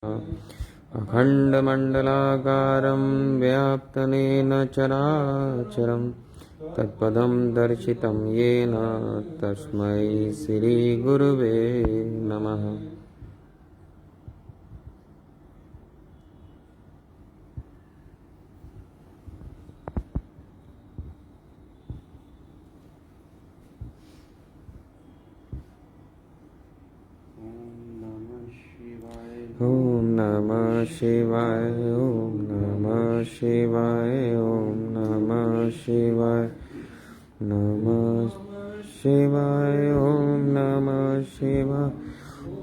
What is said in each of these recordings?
अखण्डमण्डलाकारं व्याप्तनेन चराचरं तत्पदं दर्शितं येन तस्मै श्रीगुरुवे नमः। ओम नमः शिवाय, ओम नमः शिवाय, ओम नमः शिवाय, नमः शिवाय, ओम नमः शिवाय,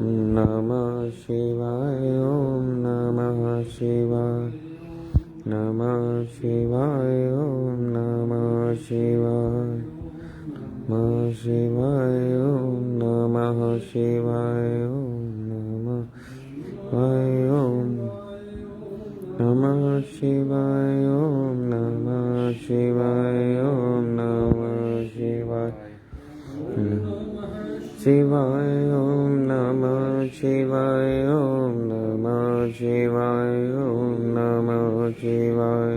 नमः शिवाय, ओम नमः शिवाय, नमः शिवाय, ओम नमः शिवाय, नमः शिवाय, ओम नमः शिवाय, ओम नमः ओम नमः शिवाय, ओम नमः शिवाय, ओम नमः शिवाय, शिवाय, ओम नमः शिवाय, ओम नमः शिवाय, ओम नमः शिवाय,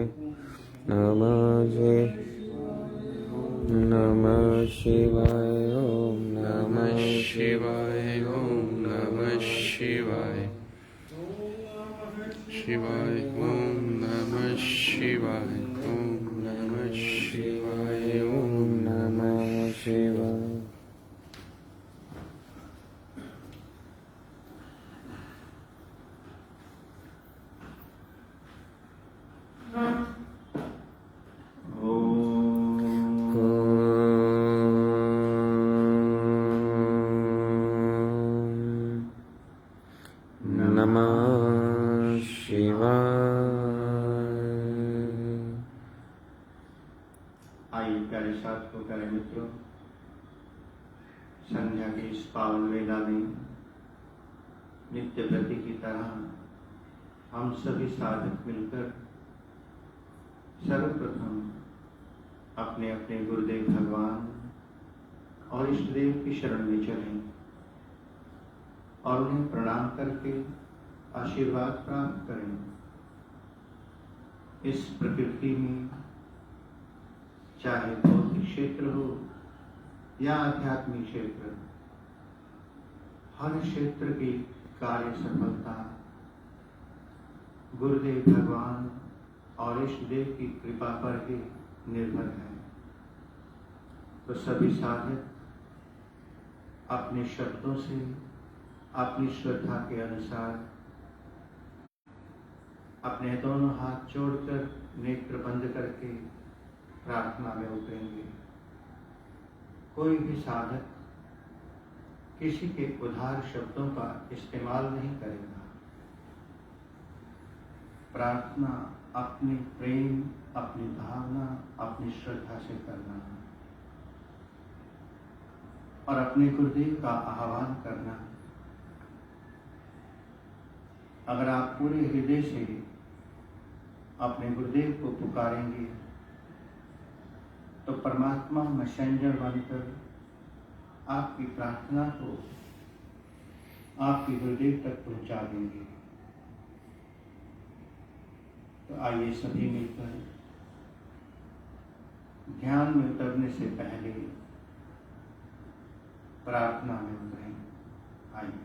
नमः शिवाय, ओम नमः शिवाय, ओम नमः शिवाय, शिवाय, ओम नमः शिवाय, ओम नमः शिवाय, ओम नमः शिवाय। आइए प्यारे साथियों, प्यारे मित्रों, संध्या की इस पावन वेला में नित्य प्रति की तरह हम सभी साधक मिलकर सर्वप्रथम अपने अपने गुरुदेव भगवान और इष्ट देव की शरण में चलें और उन्हें प्रणाम करके आशीर्वाद प्राप्त करें। इस प्रकृति में चाहे भौतिक क्षेत्र हो या आध्यात्मिक क्षेत्र, हर क्षेत्र की कार्य सफलता गुरुदेव भगवान और इष्ट देव की कृपा पर ही निर्भर है। तो सभी साधक अपने शब्दों से अपनी श्रद्धा के अनुसार अपने दोनों हाथ जोड़कर नेत्र बंद करके प्रार्थना में उतरेंगे। कोई भी साधक किसी के उधार शब्दों का इस्तेमाल नहीं करेगा। प्रार्थना अपनी प्रेम, अपनी भावना, अपनी श्रद्धा से करना और अपने गुरुदेव का आह्वान करना। अगर आप पूरे हृदय से अपने गुरुदेव को पुकारेंगे तो परमात्मा मैसेंजर बनकर आपकी प्रार्थना को आपके गुरुदेव तक पहुंचा देंगे। तो आइए सभी मिलकर ध्यान में उतरने से पहले प्रार्थना में उतरें। आइए।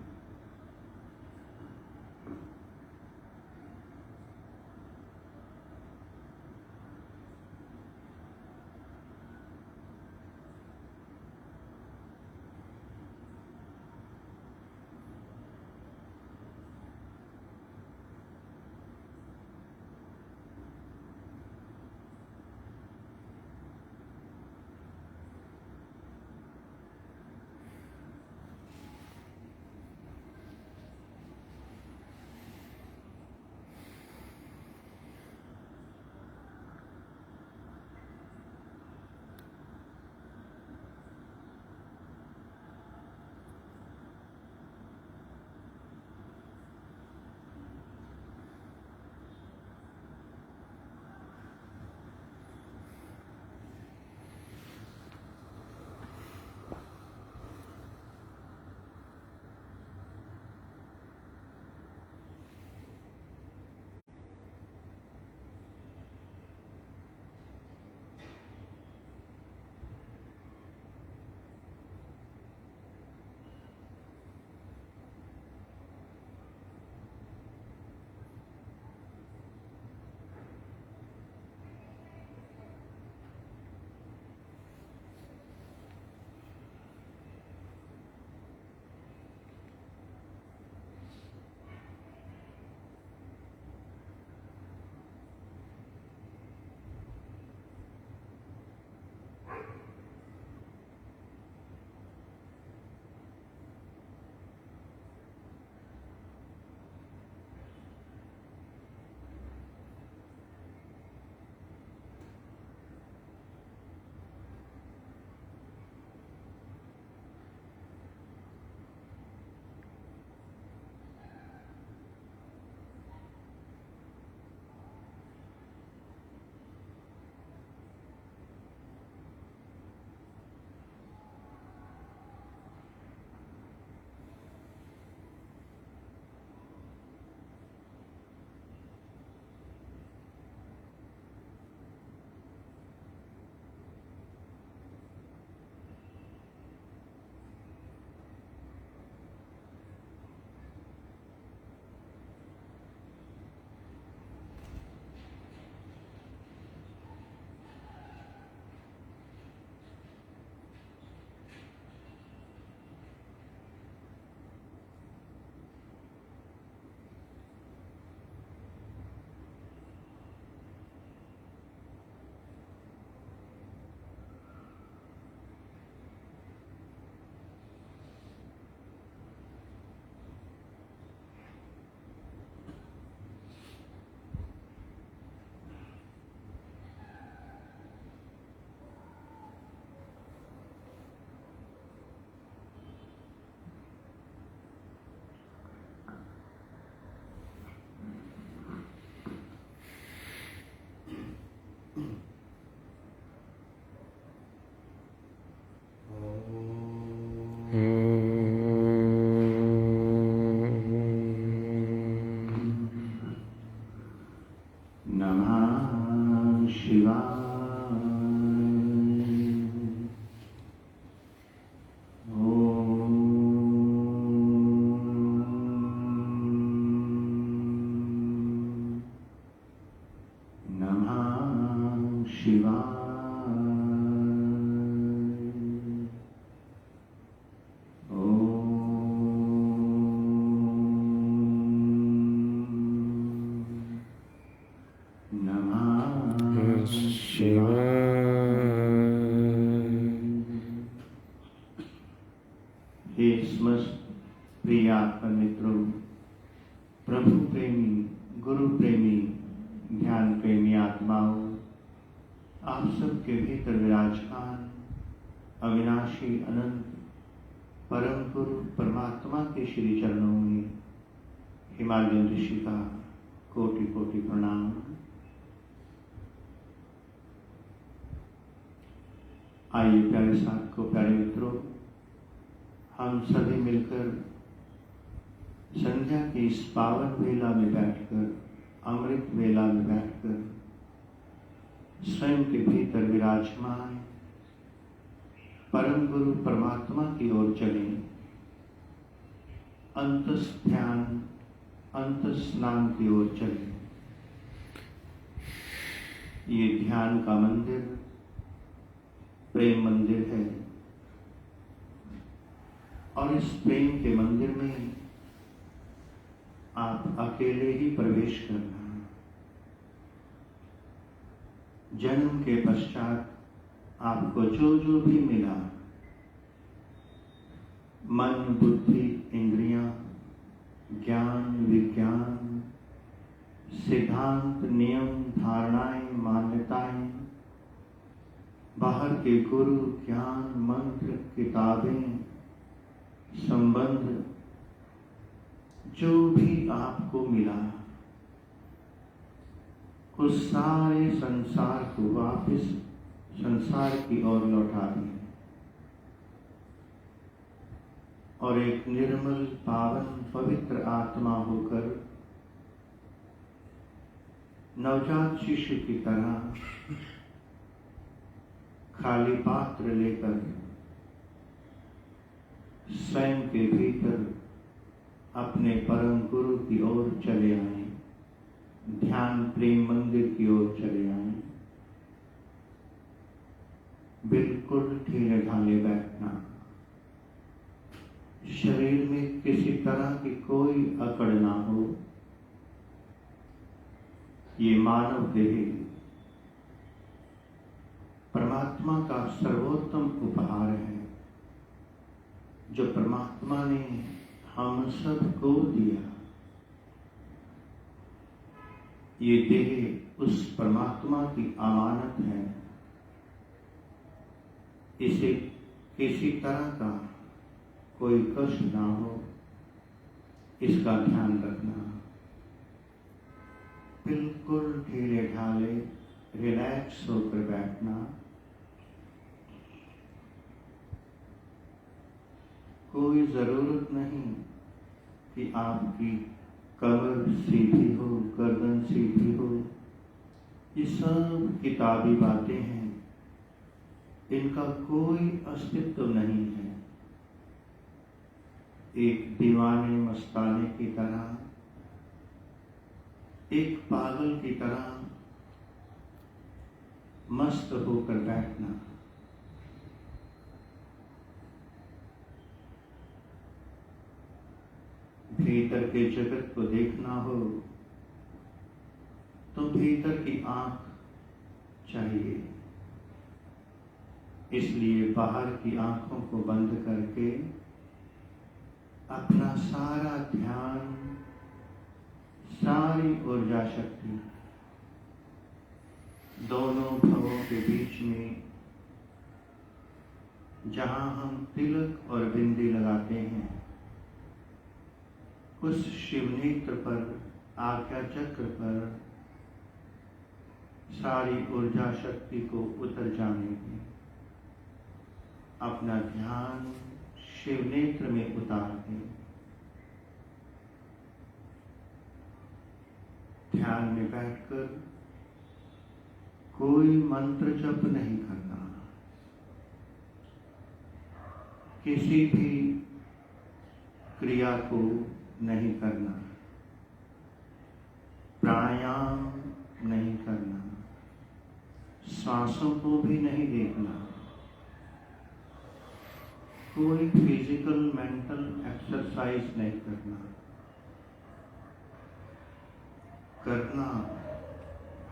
प्रभु प्रेमी, गुरु प्रेमी, ध्यान प्रेमी आत्माओं, आप सबके भीतर विराजमान अविनाशी अनंत परम गुरु परमात्मा के श्री चरणों में हिमालयन ऋषि का कोटि कोटि प्रणाम। आइए प्यारे साथ को, प्यारे मित्रों, हम सभी मिलकर संध्या की इस पावन वेला में बैठकर, अमृत वेला में बैठकर स्वयं के भीतर विराजमान परम गुरु परमात्मा की ओर चलें। अंतस ध्यान, अंतस स्नान की ओर चलें। ये ध्यान का मंदिर प्रेम मंदिर है और इस प्रेम के मंदिर में आप अकेले ही प्रवेश करना। जन्म के पश्चात आपको जो जो भी मिला, मन, बुद्धि, इंद्रियां, ज्ञान, विज्ञान, सिद्धांत, नियम, धारणाएं, मान्यताएं, बाहर के गुरु, ज्ञान, मंत्र, किताबें, संबंध, जो भी आपको मिला, उस सारे संसार को वापस संसार की ओर लौटा दें और एक निर्मल, पावन, पवित्र आत्मा होकर नवजात शिशु की तरह खाली पात्र लेकर स्वयं के भीतर अपने परम गुरु की ओर चले आए, ध्यान प्रेम मंदिर की ओर चले आए। बिल्कुल ढीले ढाले बैठना, शरीर में किसी तरह की कोई अकड़ ना हो। ये मानव देह परमात्मा का सर्वोत्तम उपहार है, जो परमात्मा ने हम सबको दिया। ये देह उस परमात्मा की अमानत है। इसे किसी तरह का कोई कष्ट ना हो, इसका ध्यान रखना। बिल्कुल ढीले ढाले रिलैक्स होकर बैठना। कोई जरूरत नहीं कि आपकी कमर सीधी हो, गर्दन सीधी हो। ये सब किताबी बातें हैं, इनका कोई अस्तित्व नहीं है। एक दीवाने मस्ताने की तरह, एक पागल की तरह मस्त होकर बैठना। भीतर के जगत को देखना हो तो भीतर की आंख चाहिए। इसलिए बाहर की आंखों को बंद करके अपना सारा ध्यान, सारी ऊर्जा शक्ति दोनों भवों के बीच में, जहां हम तिलक और बिंदी लगाते हैं, उस शिवनेत्र पर, आज्ञा चक्र पर सारी ऊर्जा शक्ति को उतर जाने दें। अपना ध्यान शिवनेत्र में उतार दें। ध्यान में बैठकर कोई मंत्र जप नहीं करना, किसी भी क्रिया को नहीं करना, प्राणायाम नहीं करना, सांसों को भी नहीं देखना। कोई फिजिकल मेंटल एक्सरसाइज नहीं करना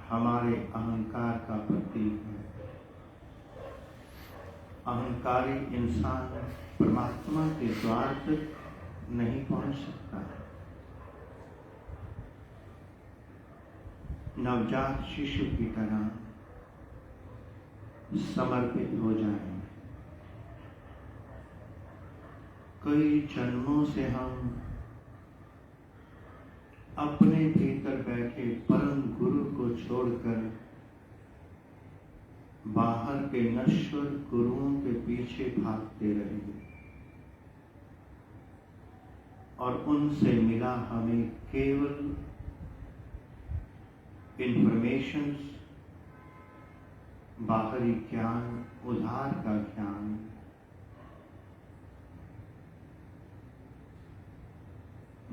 हमारे अहंकार का प्रतीक है। अहंकारी इंसान परमात्मा के द्वार तक नहीं पहुंच सकता। नवजात शिशु की तरह समर्पित हो जाएं। कई जन्मों से हम अपने भीतर बैठे परम गुरु को छोड़कर बाहर के नश्वर गुरुओं के पीछे भागते रहे और उनसे मिला हमें केवल इंफॉर्मेशंस, बाहरी ज्ञान, उधार का ज्ञान।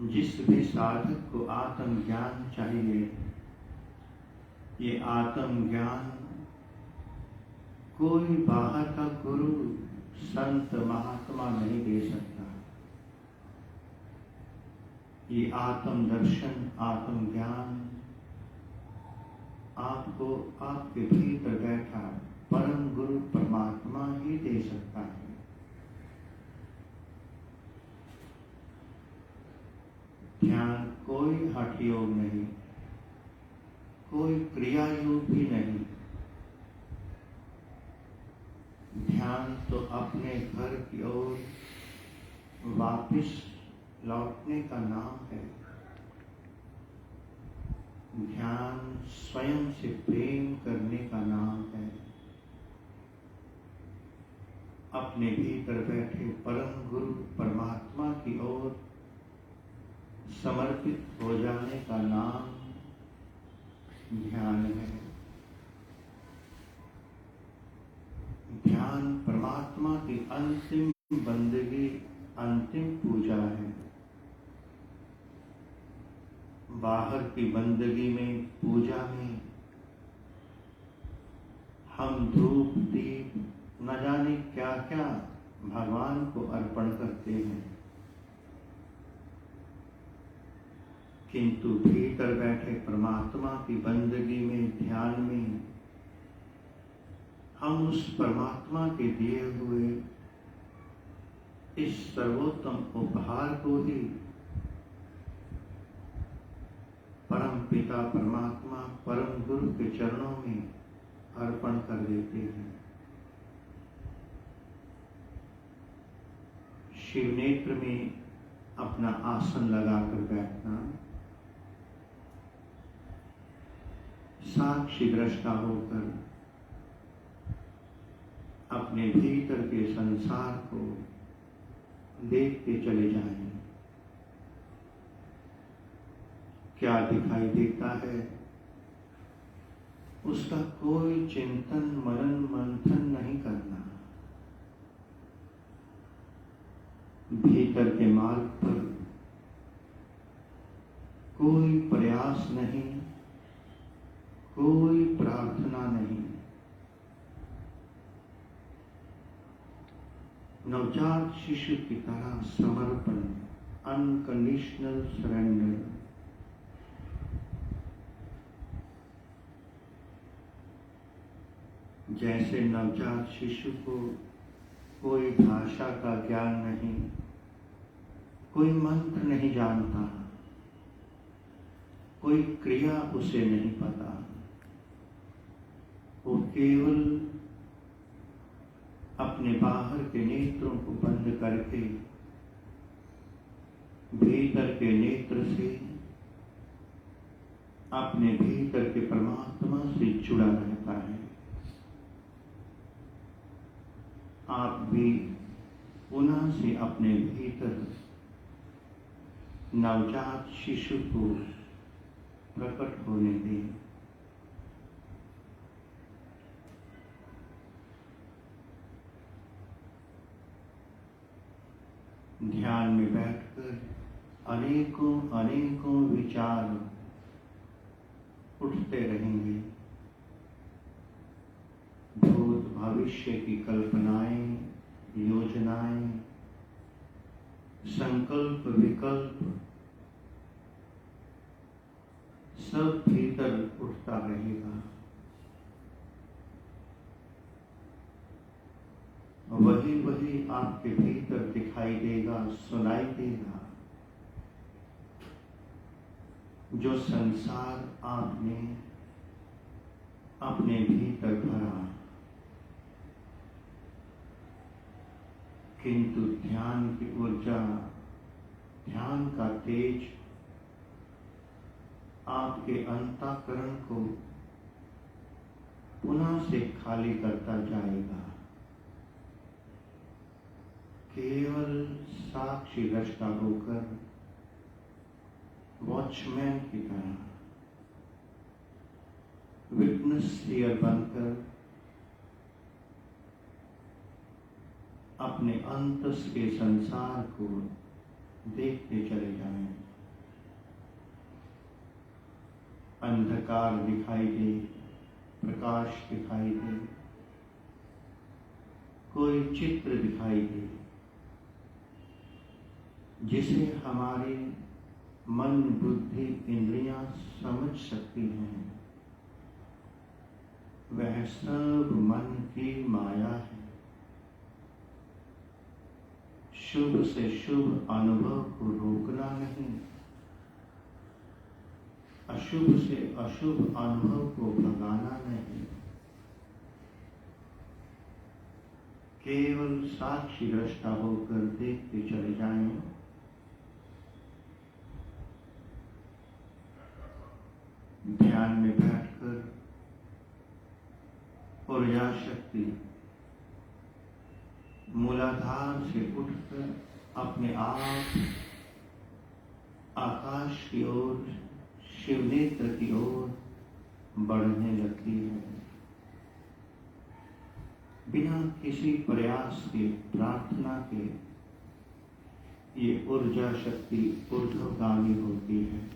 जिस भी साधक को आत्म ज्ञान चाहिए, ये आत्म ज्ञान कोई बाहर का गुरु, संत, महात्मा नहीं दे सकता। ये आत्म दर्शन, आत्म ज्ञान आपको आपके भीतर बैठा परम गुरु परमात्मा ही दे सकता है। ध्यान कोई हठ योग नहीं, कोई क्रिया योग भी नहीं। ध्यान तो अपने घर की ओर वापिस लौटने का नाम है। ध्यान स्वयं से प्रेम करने का नाम है। अपने भीतर बैठे परम गुरु परमात्मा की ओर समर्पित हो जाने का नाम ध्यान है। ध्यान परमात्मा की अंतिम बंदगी, अंतिम पूजा है। बाहर की बंदगी में, पूजा में हम धूप दीप न जाने क्या क्या भगवान को अर्पण करते हैं, किंतु भीतर बैठे परमात्मा की बंदगी में, ध्यान में हम उस परमात्मा के दिए हुए इस सर्वोत्तम उपहार को ही परम पिता परमात्मा, परम गुरु के चरणों में अर्पण कर देते हैं। शिव नेत्र में अपना आसन लगाकर बैठना, साक्षी दृष्टा होकर अपने भीतर के संसार को देखते चले जाएं। क्या दिखाई देता है, उसका कोई चिंतन, मनन, मंथन नहीं करना। भीतर के मार्ग पर कोई प्रयास नहीं, कोई प्रार्थना नहीं। नवजात शिशु की तरह समर्पण, अनकंडीशनल सरेंडर। जैसे नवजात शिशु को कोई भाषा का ज्ञान नहीं, कोई मंत्र नहीं जानता, कोई क्रिया उसे नहीं पता, वो केवल अपने बाहर के नेत्रों को बंद करके भीतर के नेत्र से अपने भीतर के परमात्मा से जुड़ा रहता है। आप भी पुनः से अपने भीतर नवजात शिशु को प्रकट होने दें। ध्यान में बैठकर अनेकों अनेकों विचार उठते रहेंगे। भूत भविष्य की कल्पनाएं, योजनाएं, संकल्प, विकल्प सब भीतर उठता रहेगा। वही वही आपके भीतर दिखाई देगा, सुनाई देगा, जो संसार आपने अपने भीतर भरा, किंतु ध्यान की ऊर्जा, ध्यान का तेज आपके अंतःकरण को पुनः से खाली करता जाएगा। केवल साक्षी दृष्टा होकर वॉचमैन की तरह, विटनेस सीयर बनकर अपने अंतस के संसार को देखते चले जाएं। अंधकार दिखाई दे, प्रकाश दिखाई दे, कोई चित्र दिखाई दे जिसे हमारे मन, बुद्धि, इंद्रियां समझ सकती हैं, वह सब मन की माया है। शुभ से शुभ अनुभव को रोकना नहीं, अशुभ से अशुभ अनुभव को भगाना नहीं, केवल साक्षी दृष्टा होकर देखते चले जाएं। ध्यान में बैठकर ऊर्जा शक्ति मूलाधार से उठकर अपने आप आकाश की ओर, शिवनेत्र की ओर बढ़ने लगती है। बिना किसी प्रयास के, प्रार्थना के ये ऊर्जा शक्ति ऊर्ध्वगामी होती है।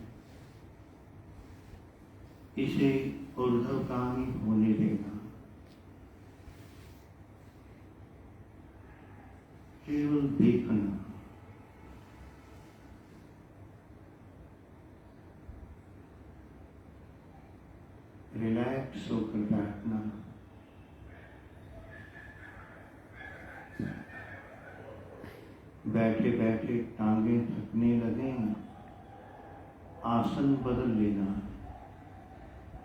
इसे ऊर्ध्वगामी होने देना, केवल देखना, रिलैक्स होकर बैठना, बैठे बैठे टांगे थकने लगें, आसन बदल लेना,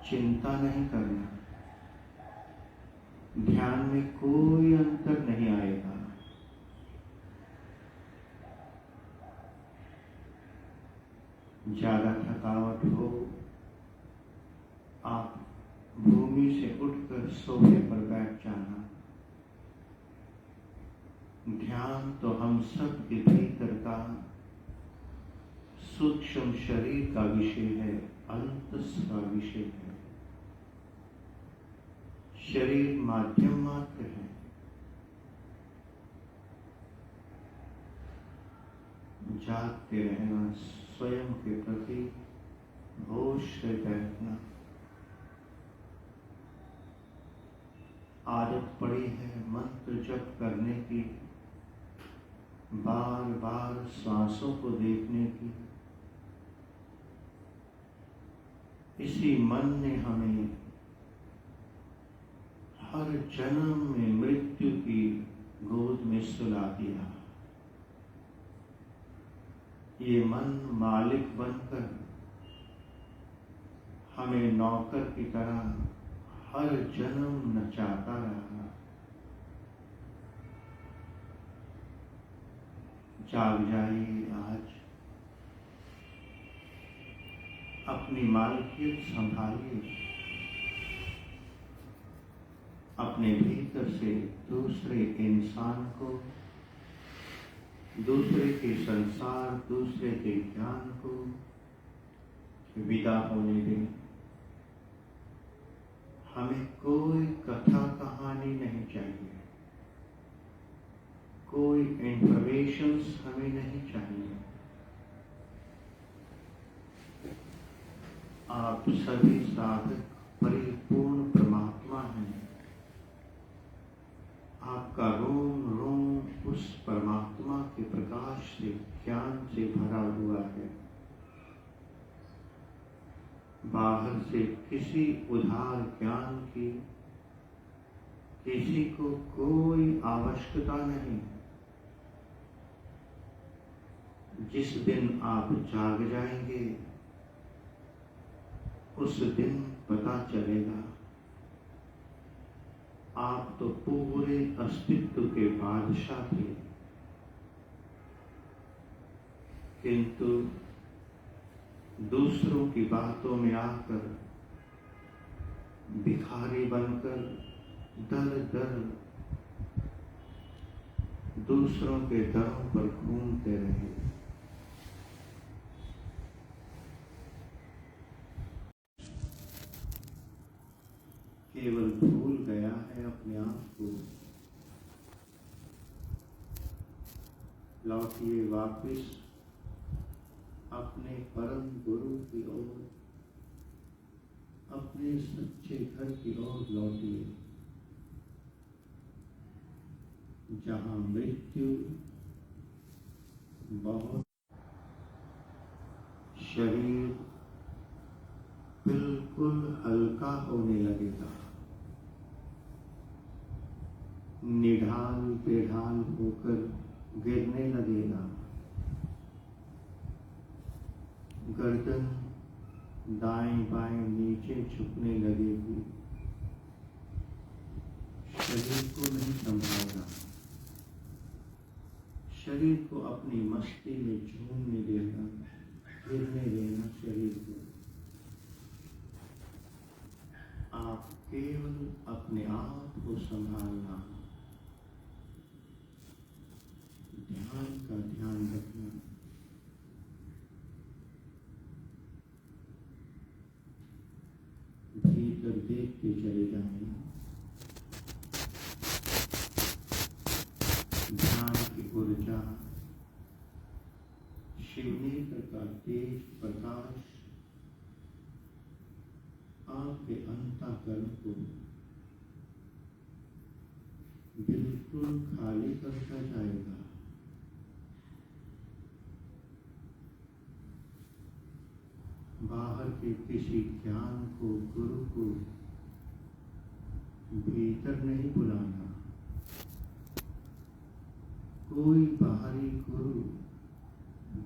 चिंता नहीं करना, ध्यान में कोई अंतर नहीं आएगा। ज्यादा थकावट हो, आप भूमि से उठकर सोफे पर बैठ जाना। ध्यान तो हम सब के भीतर का सूक्ष्म शरीर का विषय है, अंतस का विषय है। शरीर माध्यम मात्र है। जागते रहना, स्वयं के प्रति होश से बैठना। आदत पड़ी है मंत्र जप करने की, बार बार श्वासों को देखने की। इसी मन ने हमें हर जन्म में मृत्यु की गोद में सुला दिया। ये मन मालिक बनकर हमें नौकर की तरह हर जन्म नचाता रहा। जाग जाइए आज, अपनी मालिकियत संभालिए, अपने भीतर से दूसरे इंसान को, दूसरे के संसार, दूसरे के ज्ञान को विदा होने दें। हमें कोई कथा कहानी नहीं चाहिए, कोई इंफॉर्मेशंस हमें नहीं चाहिए। आप सभी साधक परिपूर्ण परमात्मा हैं। आपका रोम रोम उस परमात्मा के प्रकाश से, ज्ञान से भरा हुआ है। बाहर से किसी उधार ज्ञान की किसी को कोई आवश्यकता नहीं। जिस दिन आप जाग जाएंगे उस दिन पता चलेगा आप तो पूरे अस्तित्व के बादशाह थे, किंतु दूसरों की बातों में आकर भिखारी बनकर दर दर दूसरों के दरों पर घूमते रहे। केवल भूल गया है अपने आप को। लौटिए वापिस अपने परम गुरु की ओर, अपने सच्चे घर की ओर लौटिए, जहां मृत्यु बहुत, शरीर बिल्कुल हल्का होने लगेगा, निढाल बेढाल होकर गिरने लगेगा, गर्दन दाएं बाएं नीचे झुकने लगेगी, शरीर को नहीं संभालना, शरीर को अपनी मस्ती में झूमने देना, गिरने देना शरीर को। आप केवल अपने आप को संभालना, ध्यान का ध्यान रखना। भीतर देखते चले जाएं, ध्यान की ऊर्जा, शिवनेत्र का तेज प्रकाश आपके अंतःकरण को बिल्कुल खाली करता जाएगा। बाहर के किसी ज्ञान को, गुरु को भीतर नहीं बुलाना। कोई बाहरी गुरु,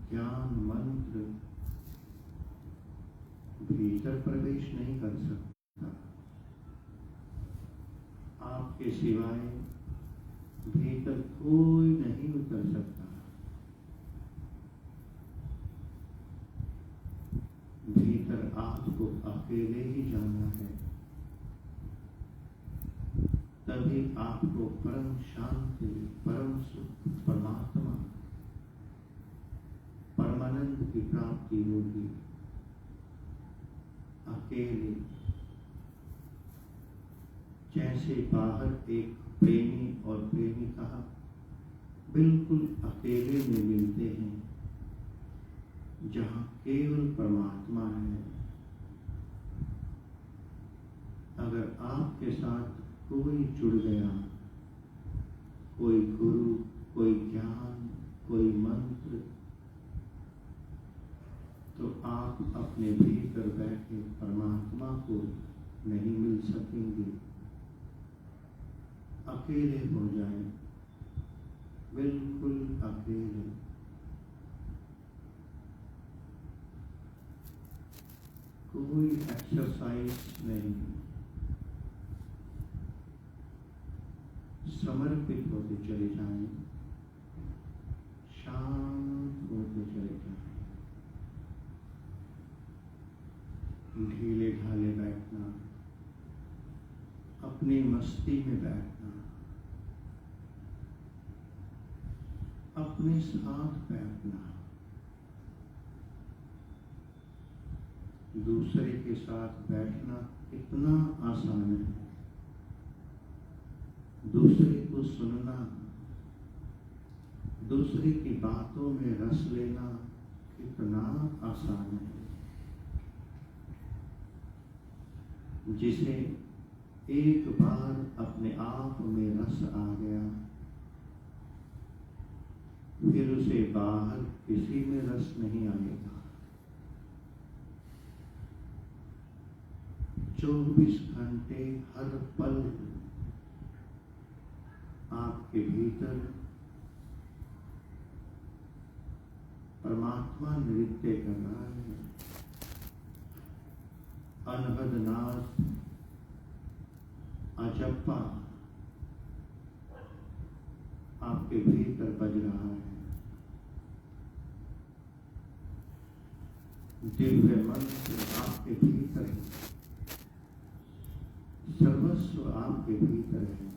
ज्ञान, मंत्र भीतर प्रवेश नहीं कर सकता। आपके सिवाय भीतर कोई नहीं उतर सकता। भीतर आपको अकेले ही जाना है, तभी आपको परम शांति, परम सुख, परमात्मा, परमानंद की प्राप्ति होगी। अकेले, जैसे बाहर एक प्रेमी और प्रेमिका बिल्कुल अकेले में मिलते हैं, जहाँ केवल परमात्मा है। अगर आपके साथ कोई जुड़ गया, कोई गुरु, कोई ज्ञान, कोई मंत्र, तो आप अपने भीतर बैठे परमात्मा को नहीं मिल सकेंगे। अकेले हो जाएं, बिल्कुल अकेले। कोई एक्सरसाइज नहीं, समर्पित होते चले जाएं, शांत होते चले जाएं, ढीले ढाले बैठना, अपनी मस्ती में बैठना, अपने साथ बैठना, दूसरे के साथ बैठना इतना आसान है। दूसरे को सुनना, दूसरे की बातों में रस लेना कितना आसान है। जिसे एक बार अपने आप में रस आ गया, फिर उसे बाहर किसी में रस नहीं आएगा। 24 घंटे हर पल आपके भीतर परमात्मा नृत्य कर रहा है। अनहद नाद, अजप्पा आपके भीतर बज रहा है। दिव्य मंत्र आपके भीतर है, सर्वस्व आपके भीतर है।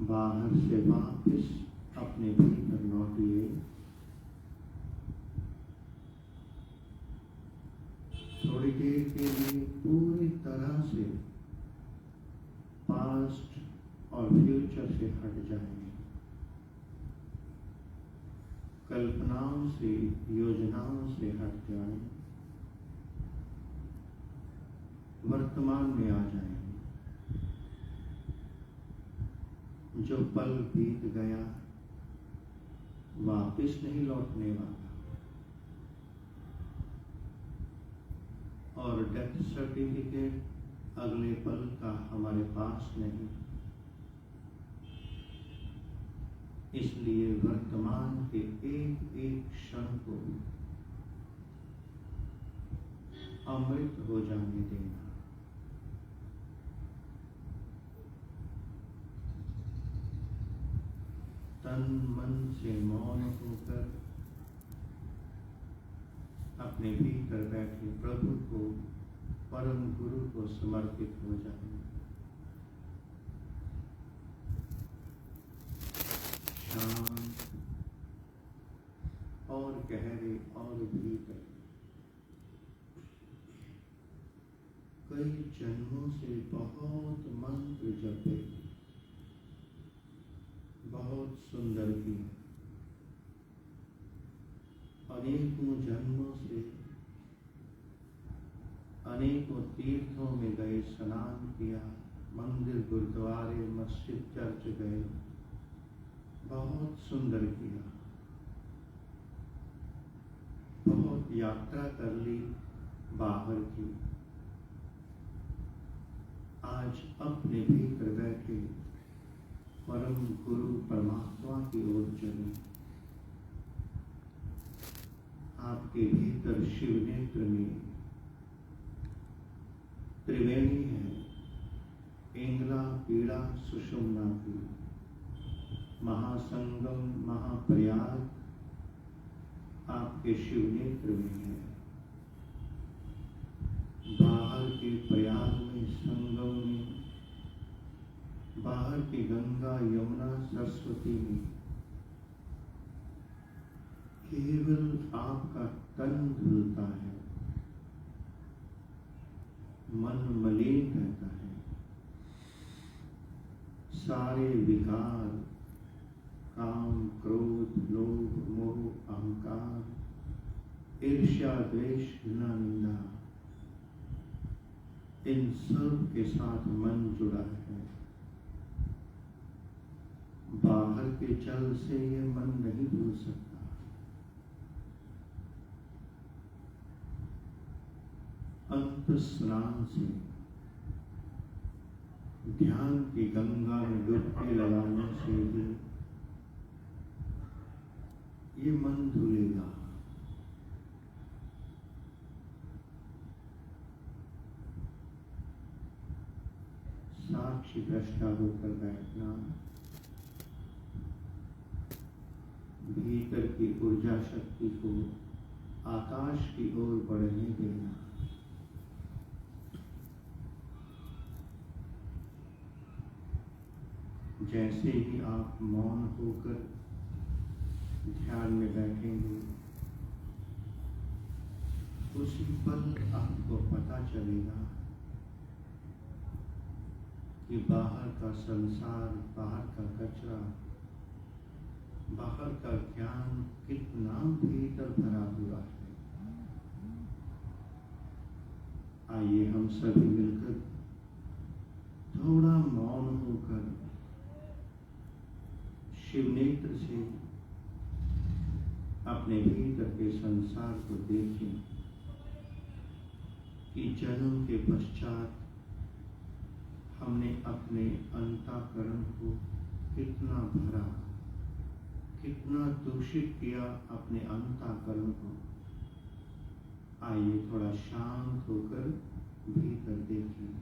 बाहर से वापस अपने भीतर लौटिए। थोड़ी देर के लिए पूरी तरह से पास्ट और फ्यूचर से हट जाएं। कल्पनाओं से, योजनाओं से हट जाएं, वर्तमान में आ जाएं। जो पल बीत गया वापिस नहीं लौटने वाला, और डेथ सर्टिफिकेट अगले पल का हमारे पास नहीं। इसलिए वर्तमान के एक एक क्षण को अमृत हो जाने देना। तन मन से मौन होकर अपने भीतर बैठे प्रभु को, परम गुरु को समर्पित हो जाए। शांत और गहरे और भीतर कई जन्मों से बहुत मंत्र जपे, बहुत सुंदर किया, अनेकों जन्मों से अनेकों तीर्थों में गए, स्नान किया, मंदिर, गुरुद्वारे, मस्जिद, चर्च गए, बहुत सुंदर किया, बहुत यात्रा कर ली बाहर की। आज अपने भीतर बैठे परम गुरु परमात्मा की ओर चले। आपके भीतर शिव नेत्र में त्रिवेणी है, पिंगला, पीड़ा, सुषुम्ना की, महासंगम, महाप्रयाग आपके शिव नेत्र में है। बाहर के प्रयाग में, संगम में, बाहर की गंगा, यमुना, सरस्वती में केवल आपका तन धुलता है, मन मलिन रहता है। सारे विकार, काम, क्रोध, लोभ, मोह, अहंकार, ईर्ष्या, द्वेष, घृणा, निंदा, इन सब के साथ मन जुड़ा है। बाहर के जल से ये मन नहीं धुल सकता। अंत स्नान से, ध्यान की गंगा में डुबकी लगाने से ही ये मन धुलेगा। साक्षी दृष्टा होकर बैठना, भीतर की ऊर्जा शक्ति को आकाश की ओर बढ़ने देना। जैसे ही आप मौन होकर ध्यान में बैठेंगे, उसी पल आपको पता चलेगा कि बाहर का संसार, बाहर का कचरा, बाहर का ज्ञान कितना भीतर भरा हुआ है। आइए हम सभी मिलकर थोड़ा मौन होकर शिव नेत्र से अपने भीतर के संसार को देखें कि जन्म के पश्चात हमने अपने अंतःकरण को कितना भरा, कितना दूषित किया अपने अंतःकरण को। आइए थोड़ा शांत होकर भीतर देखें।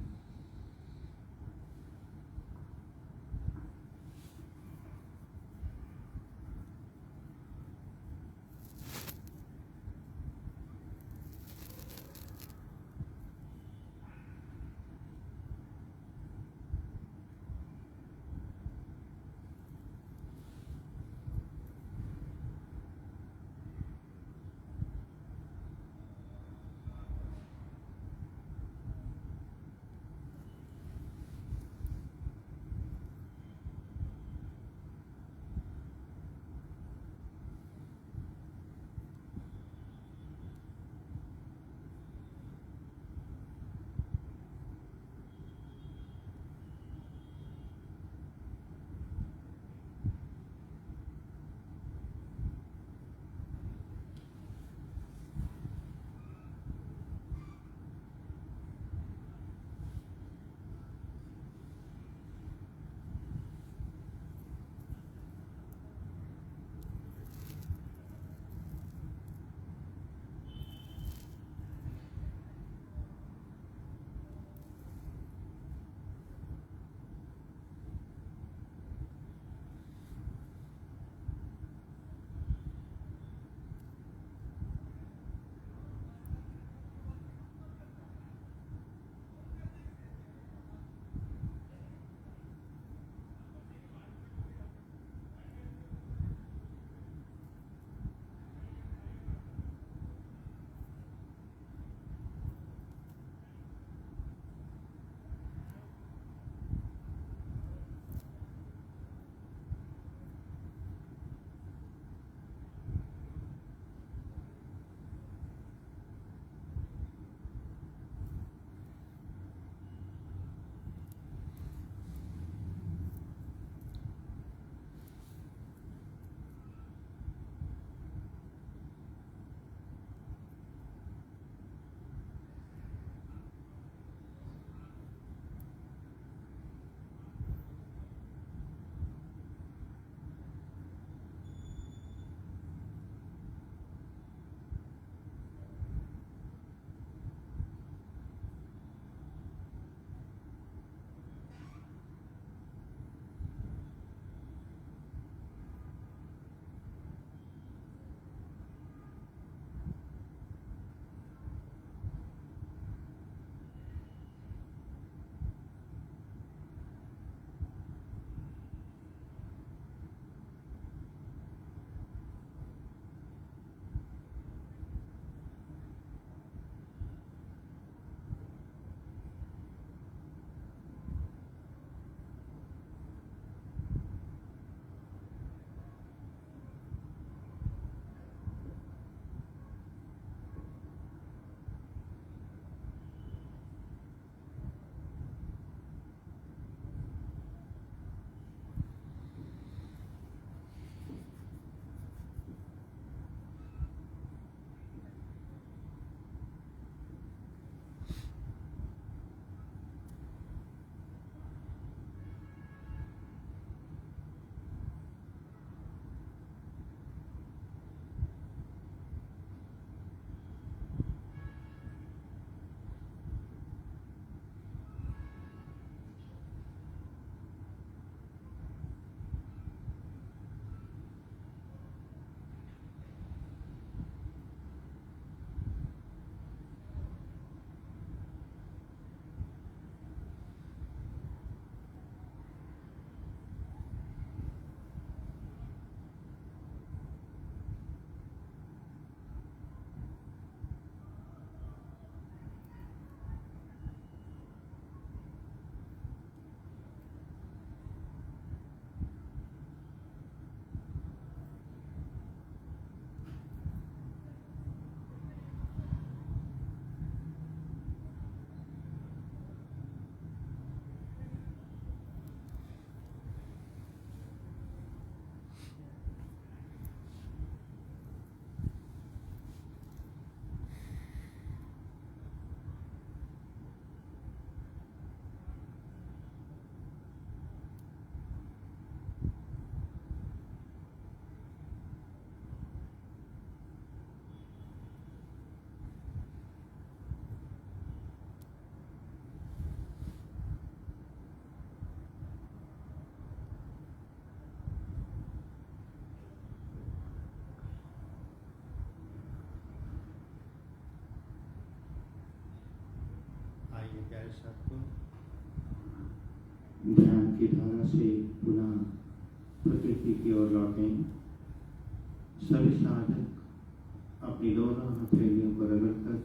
आइए प्यारे साथियों, ध्यान की धारा से पुनः प्रकृति की ओर लौटें। सभी साधक अपनी दोनों हथेलियों को रगड़कर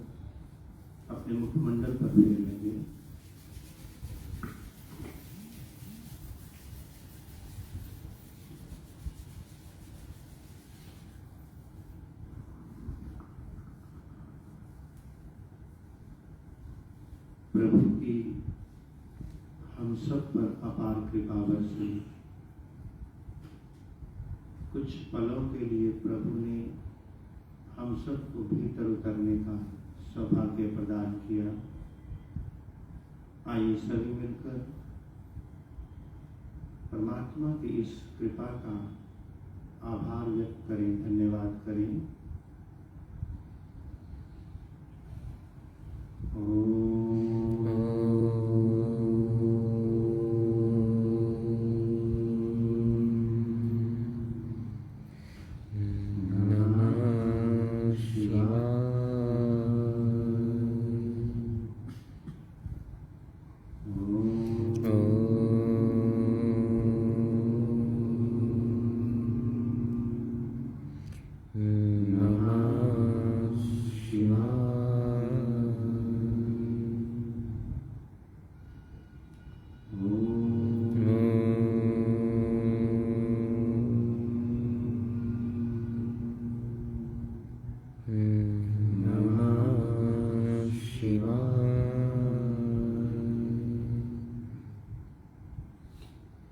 अपने मुखमंडल पर फेर लेंगे। प्रभु की हम सब पर अपार कृपा बरसी। कुछ पलों के लिए प्रभु ने हम सबको भीतर उतरने का सौभाग्य प्रदान किया। आइए सभी मिलकर परमात्मा की इस कृपा का आभार व्यक्त करें, धन्यवाद करें।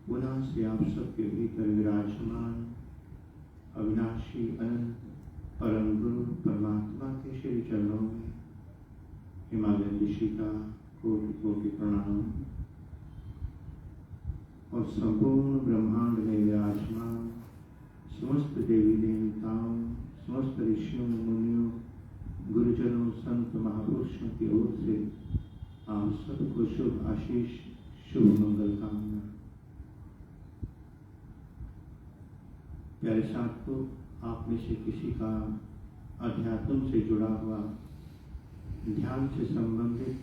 पुनः से आप सबके भीतर विराजमान अविनाशी अनंत परम गुरु परमात्मा के श्री चरणों में हिमालय ऋषि का कोटि कोटि प्रणाम और संपूर्ण ब्रह्मांड में विराजमान समस्त देवी देवताओं, समस्त ऋषियों, मुनियों, गुरुजनों, संत महापुरुषों की ओर से आप सबको शुभ आशीष, शुभ मंगल कामना। प्यारे साथियों, आप में से किसी का अध्यात्म से जुड़ा हुआ, ध्यान से संबंधित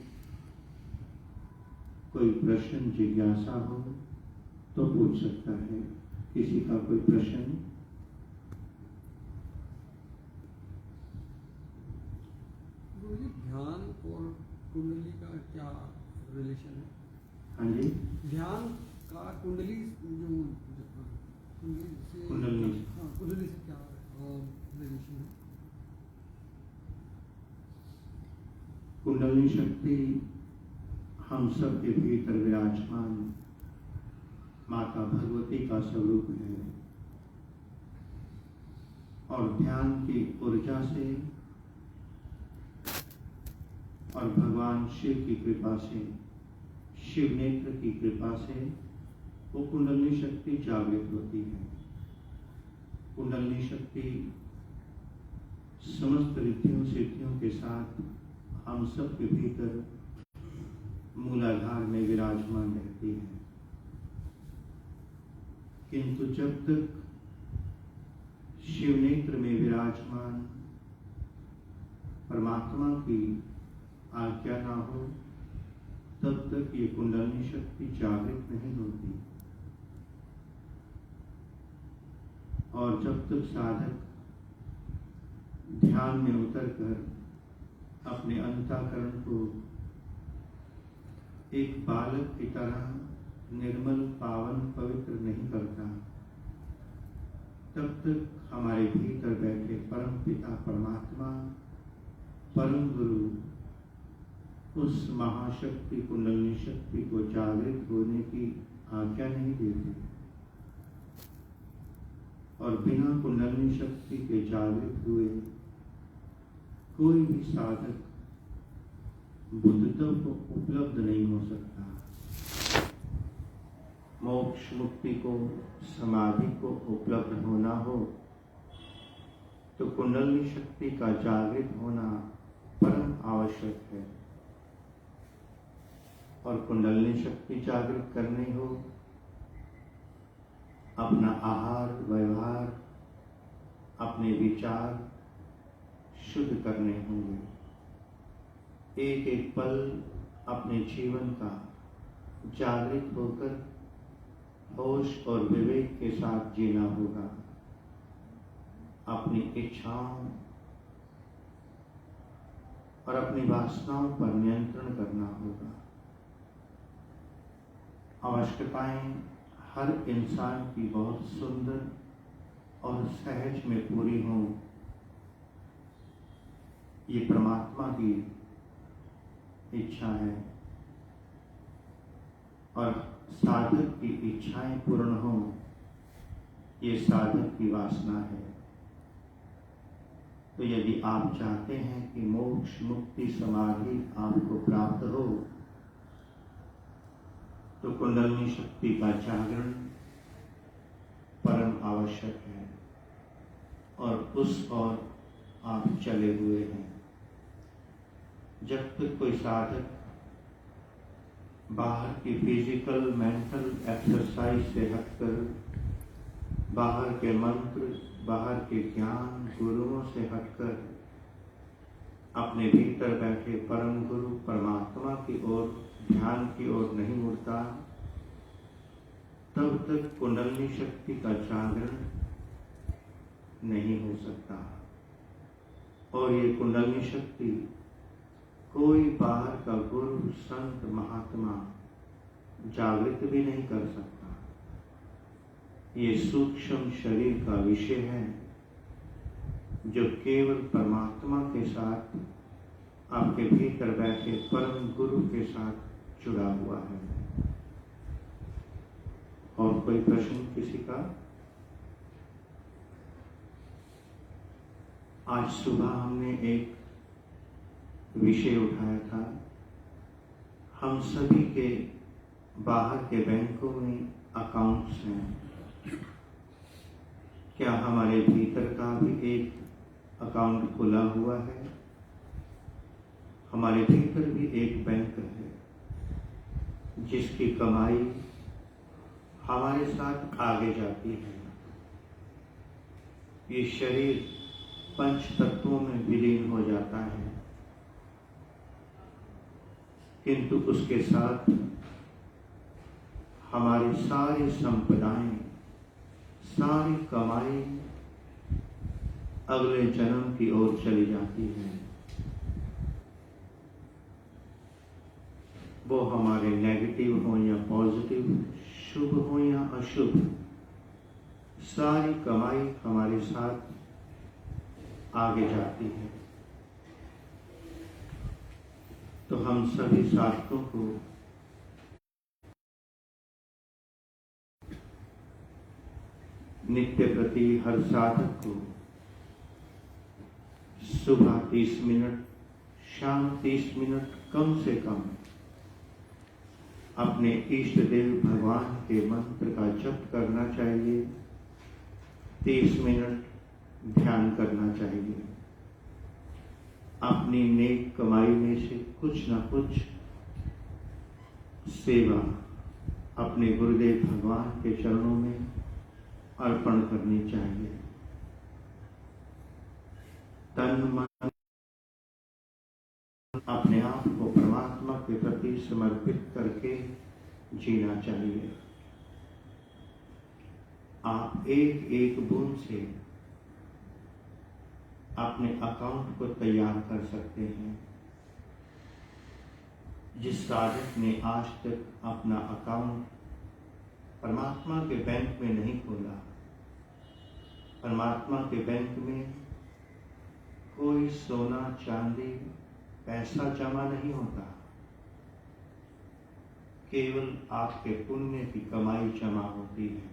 कोई प्रश्न, जिज्ञासा हो तो पूछ सकता है। किसी का कोई प्रश्न? ध्यान और कुंडली का क्या रिलेशन है? हाँ जी, ध्यान का कुंडली जो कुंडली से क्या रिलेशन है? कुंडली शक्ति हम सब के भीतर विराजमान माता भगवती का स्वरूप है और ध्यान की ऊर्जा से और भगवान शिव की कृपा से, शिव नेत्र की कृपा से वो कुंडली शक्ति जागृत होती है। कुंडली शक्ति समस्त रिद्धियों सिद्धियों के साथ हम सब के भीतर मूलाधार में विराजमान रहती है। किंतु जब तक शिव नेत्र में विराजमान परमात्मा की आज्ञा ना हो, तब तक ये कुंडली शक्ति जागृत नहीं होती। और जब तक साधक ध्यान में उतरकर अपने अंतःकरण को एक बालक की तरह निर्मल, पावन, पवित्र नहीं करता, तब तक हमारे भीतर बैठे परम पिता परमात्मा, परम गुरु उस महाशक्ति कुंडलिनी शक्ति को जागृत होने की आज्ञा नहीं देते। और बिना कुंडलिनी शक्ति के जागृत हुए कोई भी साधक बुद्धत्व को उपलब्ध नहीं हो सकता। मोक्ष, मुक्ति को, समाधि को उपलब्ध होना हो तो कुंडलिनी शक्ति का जागृत होना परम आवश्यक है। और कुंडलिनी शक्ति जागृत करनी हो, अपना आहार, व्यवहार, अपने विचार शुद्ध करने होंगे। एक एक पल अपने जीवन का जागृत होकर होश और विवेक के साथ जीना होगा। अपनी इच्छाओं और अपनी वासनाओं पर नियंत्रण करना होगा। आवश्यकताएं हर इंसान की बहुत सुंदर और सहज में पूरी हों, ये परमात्मा की इच्छा है। और साधक की इच्छाएं पूर्ण हों, ये साधक की वासना है। तो यदि आप चाहते हैं कि मोक्ष मुक्ति समाधि आपको प्राप्त हो, तो कुंडलिनी शक्ति का जागरण परम आवश्यक है और उस ओर आप चले हुए हैं। जब तक कोई साधक बाहर की फिजिकल मेंटल एक्सरसाइज से हटकर, बाहर के मंत्र, बाहर के ज्ञान गुरुओं से हटकर अपने भीतर बैठे परम गुरु परमात्मा की ओर, ध्यान की ओर नहीं मुड़ता, तब तक कुंडलिनी शक्ति का जागरण नहीं हो सकता। और ये कुंडलिनी शक्ति कोई बाहर का गुरु, संत, महात्मा जागृत भी नहीं कर सकता। ये सूक्ष्म शरीर का विषय है जो केवल परमात्मा के साथ, आपके भीतर बैठे परम गुरु के साथ जुड़ा हुआ है। और कोई प्रश्न किसी का? आज सुबह हमने एक विषय उठाया था। हम सभी के बाहर के बैंकों में अकाउंट्स हैं। क्या हमारे भीतर का भी एक अकाउंट खुला हुआ है? हमारे भीतर भी एक बैंक है जिसकी कमाई हमारे साथ आगे जाती है। ये शरीर पंच तत्वों में विलीन हो जाता है, किंतु उसके साथ हमारी सारी संपदाएं, सारी कमाई अगले जन्म की ओर चली जाती है। वो हमारे नेगेटिव हो या पॉजिटिव, शुभ हो या अशुभ, सारी कमाई हमारे साथ आगे जाती है। तो हम सभी साधकों को नित्य प्रति, हर साधक को सुबह 30 मिनट, शाम 30 मिनट कम से कम अपने इष्ट देव भगवान के मंत्र का जप करना चाहिए। 30 मिनट ध्यान करना चाहिए। अपनी नेक कमाई में से कुछ न कुछ सेवा अपने गुरुदेव भगवान के चरणों में अर्पण करनी चाहिए। तन मन अपने आप को परमात्मा के प्रति समर्पित करके जीना चाहिए। आप एक एक बूंद से अपने अकाउंट को तैयार कर सकते हैं। जिस साधक ने आज तक अपना अकाउंट परमात्मा के बैंक में नहीं खोला, परमात्मा के बैंक में कोई सोना, चांदी, पैसा जमा नहीं होता, केवल आपके पुण्य की कमाई जमा होती है।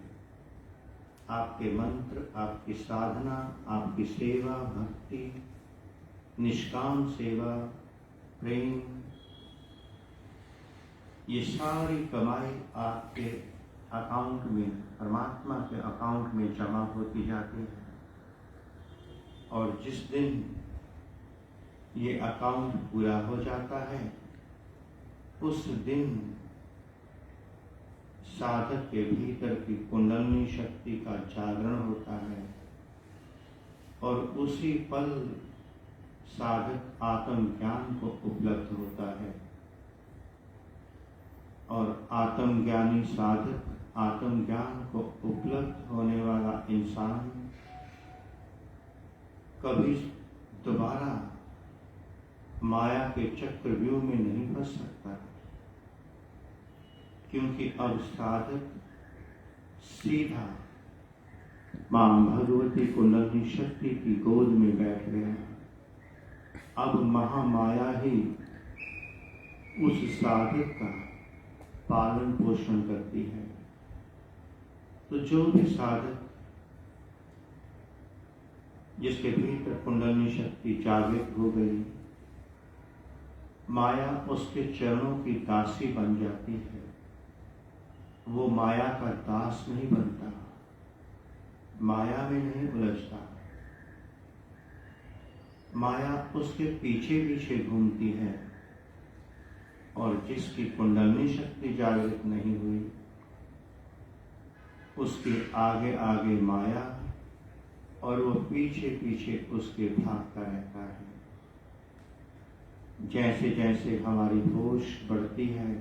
आपके मंत्र, आपकी साधना, आपकी सेवा, भक्ति, निष्काम सेवा, प्रेम, ये सारी कमाई आपके अकाउंट में, परमात्मा के अकाउंट में जमा होती जाती है। और जिस दिन ये अकाउंट पूरा हो जाता है, उस दिन साधक के भीतर की कुंडलिनी शक्ति का जागरण होता है और उसी पल साधक आत्मज्ञान को उपलब्ध होता है। और आत्मज्ञानी साधक, आत्मज्ञान को उपलब्ध होने वाला इंसान कभी दोबारा माया के चक्रव्यूह में नहीं फंस सकता, क्योंकि अब साधक सीधा मां भगवती कुंडलिनी शक्ति की गोद में बैठ गया। अब महामाया ही उस साधक का पालन पोषण करती है। तो जो भी साधक जिसके भीतर कुंडलिनी शक्ति जागृत हो गई, माया उसके चरणों की दासी बन जाती है। वो माया का दास नहीं बनता, माया में नहीं उलझता। माया उसके पीछे पीछे घूमती है, और जिसकी कुंडलिनी शक्ति जागृत नहीं हुई, उसके आगे आगे माया, और वो पीछे पीछे उसके भागता रहता है। जैसे जैसे हमारी होश बढ़ती है,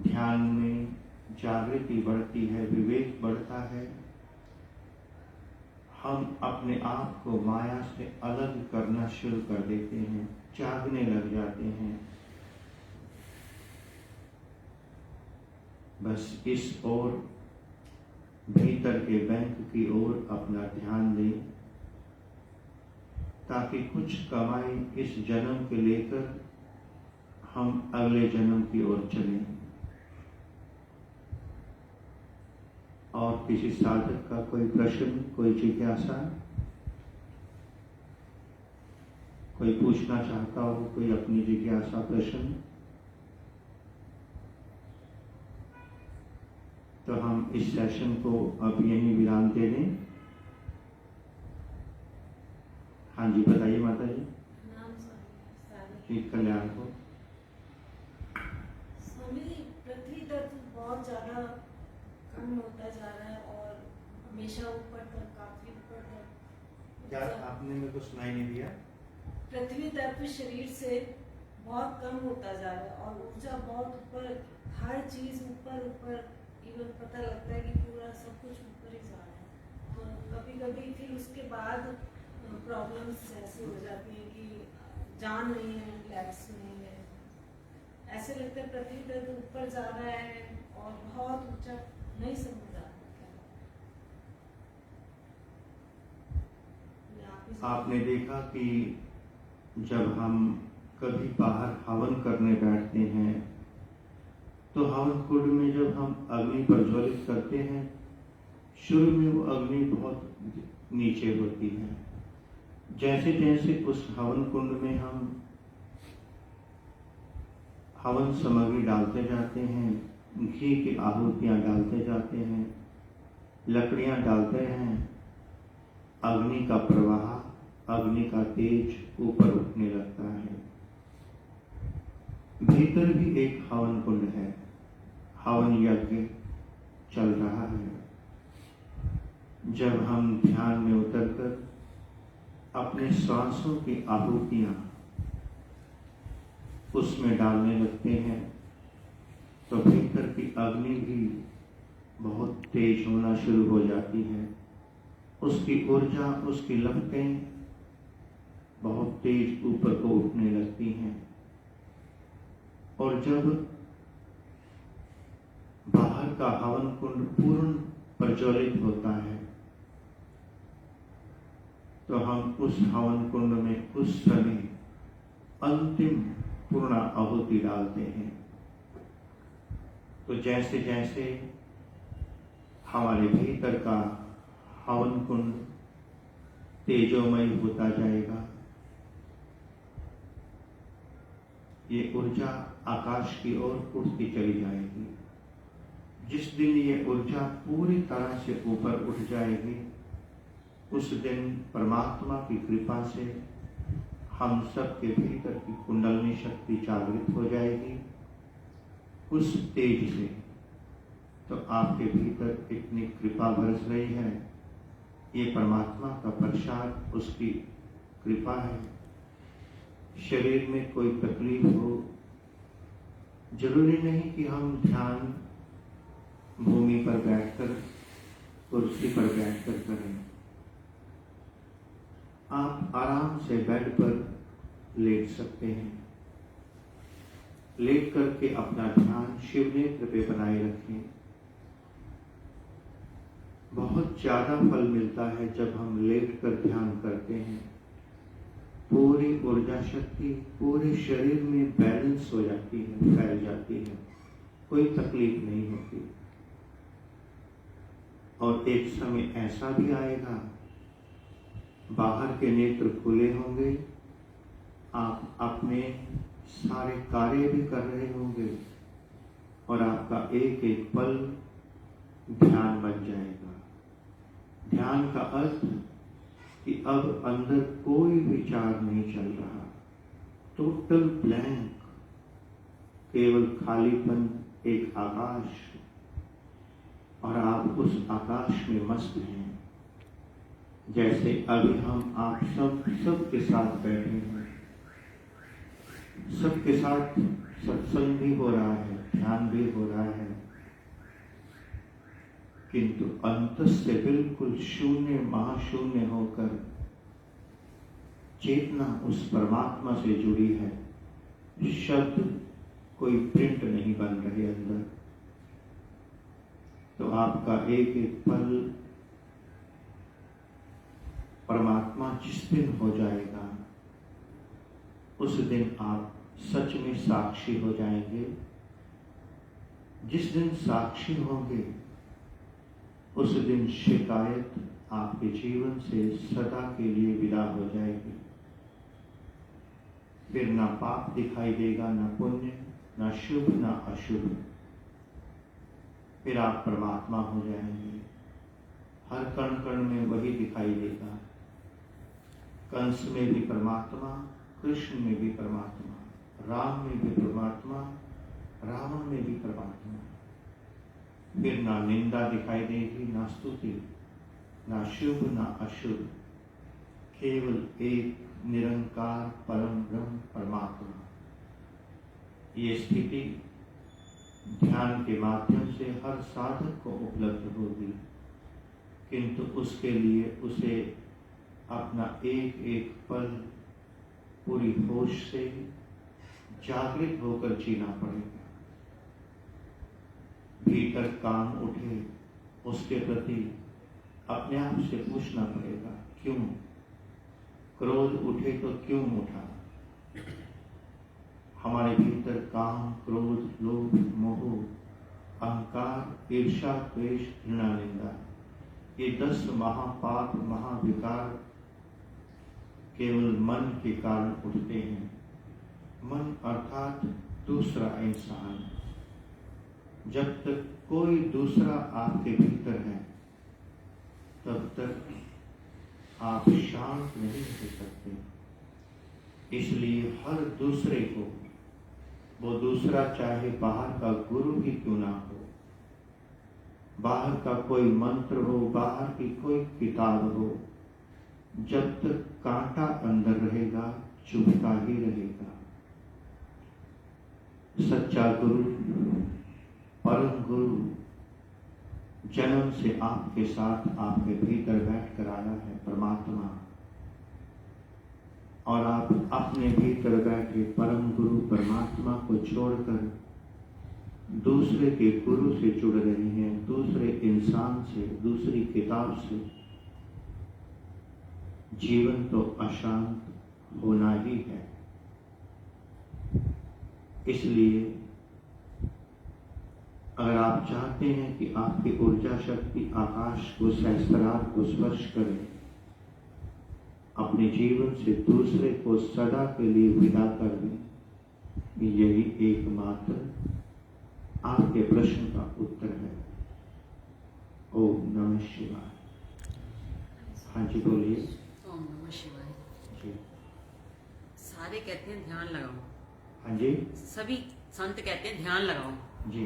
ध्यान में जागृति बढ़ती है, विवेक बढ़ता है, हम अपने आप को माया से अलग करना शुरू कर देते हैं, जागने लग जाते हैं। बस इस ओर, भीतर के बैंक की ओर अपना ध्यान दें, ताकि कुछ कमाई इस जन्म के लेकर हम अगले जन्म की ओर चलें। और किसी साधक का कोई प्रश्न, कोई जिज्ञासा, कोई पूछना चाहता हो, कोई अपनी जिज्ञासा, प्रश्न, तो हम इस सेशन को अब यहीं विराम दे दें। हाँ जी, बताइए माता जी। जी, कल्याण को। स्वामी, पृथ्वी तत्व बहुत ज्यादा कम होता जा रहा है और हमेशा ऊपर तक, काफी ऊपर तक। क्या आपने मेरे को सुनाई नहीं दिया? पृथ्वी तत्व शरीर से बहुत कम होता जा रहा है और ऊर्जा बहुत ऊपर, हर चीज ऊपर ऊपर, इवन पता लगता है कि पूरा सब कुछ ऊपर ही जा रहा है। तो कभी कभी फिर उसके बाद प्रॉब्लम्स ऐसी हो जाती है कि जान नहीं है, रिलैक्स नहीं है, ऐसे लगता है पृथ्वी तत्व ऊपर जा रहा है और बहुत ऊंचा, नहीं समझ आता। आपने देखा कि जब हम कभी बाहर हवन करने बैठते हैं, तो हवन कुंड में जब हम अग्नि प्रज्वलित करते हैं, शुरू में वो अग्नि बहुत नीचे होती है। जैसे जैसे उस हवन कुंड में हम हवन सामग्री डालते जाते हैं, घी की आहुतियां डालते जाते हैं, लकड़ियां डालते हैं, अग्नि का प्रवाह, अग्नि का तेज ऊपर उठने लगता है। भीतर भी एक हवन कुंड है, हवन यज्ञ चल रहा है। जब हम ध्यान में उतरकर अपने सांसों की आहुतियां उसमें डालने लगते हैं, तो भीतर की अग्नि भी बहुत तेज होना शुरू हो जाती है। उसकी ऊर्जा, उसकी लपटें बहुत तेज ऊपर को उठने लगती हैं। और जब बाहर का हवन कुंड पूर्ण प्रज्वलित होता है, तो हम उस हवन कुंड में उस समय अंतिम पूर्ण आहुति डालते हैं। तो जैसे जैसे हमारे भीतर का हवन कुंड तेजोमय होता जाएगा, ये ऊर्जा आकाश की ओर उठती चली जाएगी। जिस दिन ये ऊर्जा पूरी तरह से ऊपर उठ जाएगी, उस दिन परमात्मा की कृपा से हम सब के भीतर की कुंडलिनी शक्ति जागृत हो जाएगी। उस तेज से तो आपके भीतर इतनी कृपा बरस रही है, ये परमात्मा का प्रसाद, उसकी कृपा है। शरीर में कोई तकलीफ हो, जरूरी नहीं कि हम ध्यान भूमि पर बैठकर, कुर्सी पर बैठकर करें। आप आराम से बेड पर लेट सकते हैं। लेट करके अपना ध्यान शिव नेत्र पे बनाए रखें। बहुत ज्यादा फल मिलता है जब हम लेट कर ध्यान करते हैं। पूरी ऊर्जा शक्ति पूरे शरीर में बैलेंस हो जाती है, फैल जाती है, कोई तकलीफ नहीं होती। और एक समय ऐसा भी आएगा, बाहर के नेत्र खुले होंगे, आप अपने सारे कार्य भी कर रहे होंगे और आपका एक एक पल ध्यान बन जाएगा। ध्यान का अर्थ कि अब अंदर कोई विचार नहीं चल रहा, टोटल ब्लैंक, केवल खालीपन, एक आकाश, और आप उस आकाश में मस्त हैं। जैसे अभी हम आप सब के साथ बैठे हैं, सबके साथ सत्संग भी हो रहा है, ध्यान भी हो रहा है, किंतु अंत से बिल्कुल शून्य, महाशून्य होकर चेतना उस परमात्मा से जुड़ी है। शब्द कोई प्रिंट नहीं बन रहे अंदर। तो आपका एक एक पल परमात्मा जिस दिन हो जाएगा, उस दिन आप सच में साक्षी हो जाएंगे। जिस दिन साक्षी होंगे, उस दिन शिकायत आपके जीवन से सदा के लिए विदा हो जाएगी। फिर ना पाप दिखाई देगा, ना पुण्य, ना शुभ, ना अशुभ। फिर आप परमात्मा हो जाएंगे। हर कण कण में वही दिखाई देगा। कंस में भी परमात्मा, कृष्ण में भी परमात्मा, राम में भी परमात्मा, रावण में भी परमात्मा। फिर ना निंदा दिखाई देगी, ना स्तुति, ना शुभ, ना अशुभ। केवल एक निरंकार परम ब्रह्म परमात्मा। ये स्थिति ध्यान के माध्यम से हर साधक को उपलब्ध होगी, किंतु उसके लिए उसे अपना एक एक पल पूरी होश से जागृत होकर जीना पड़ेगा। भीतर काम उठे, उसके प्रति अपने आप से पूछना पड़ेगा, क्यों? क्रोध उठे तो क्यों उठा? हमारे भीतर काम, क्रोध, लोभ, मोह, अहंकार, ईर्ष्या, द्वेष, घृणा, निंदा, ये 10 महापाप, महाविकार केवल मन के कारण उठते हैं। मन अर्थात दूसरा इंसान। जब तक कोई दूसरा आपके भीतर है, तब तक आप शांत नहीं हो सकते। इसलिए हर दूसरे को, वो दूसरा चाहे बाहर का गुरु ही क्यों ना हो, बाहर का कोई मंत्र हो, बाहर की कोई किताब हो, जब तक कांटा अंदर रहेगा, चुभता ही रहेगा। सच्चा गुरु, परम गुरु जन्म से आपके साथ, आपके भीतर बैठ कर आया है, परमात्मा। और आप अपने भीतर बैठे परम गुरु परमात्मा को छोड़कर दूसरे के गुरु से जुड़ रहे हैं, दूसरे इंसान से, दूसरी किताब से। जीवन तो अशांत होना ही है। इसलिए अगर आप चाहते हैं कि आपकी ऊर्जा शक्ति आकाश को, सहस्त्रार को स्पर्श करे, अपने जीवन से दूसरे को सदा के लिए विदा कर दें, यही एकमात्र आपके प्रश्न का उत्तर है। ओम नमः शिवाय। हाँ जी बोलिए। ओम नमः शिवाय। जी सारे कहते हैं ध्यान लगाओ। हाँ जी। सभी संत कहते हैं ध्यान लगाओ। जी।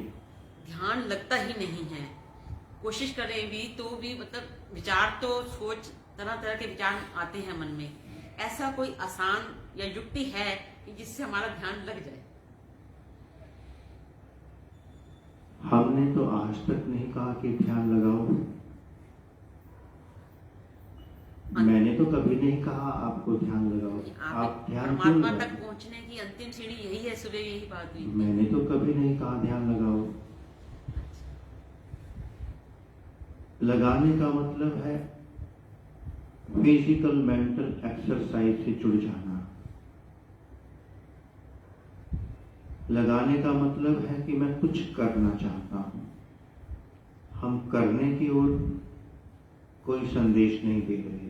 ध्यान लगता ही नहीं है। कोशिश करें भी तो भी मतलब विचार तो, सोच, तरह तरह के विचार आते हैं मन में। ऐसा कोई आसान या युक्ति है कि जिससे हमारा ध्यान लग जाए? हमने तो आज तक नहीं कहा कि ध्यान लगाओ। मैंने तो कभी नहीं कहा आपको ध्यान लगाओ। आप ध्यान क्यों परमात्मा लगाओ? तक पहुंचने की अंतिम सीढ़ी यही है, सुबह यही बात हुई। मैंने तो कभी नहीं कहा ध्यान लगाओ। लगाने का मतलब है फिजिकल मेंटल एक्सरसाइज से जुड़ जाना। लगाने का मतलब है कि मैं कुछ करना चाहता हूं। हम करने की ओर कोई संदेश नहीं दे रहे,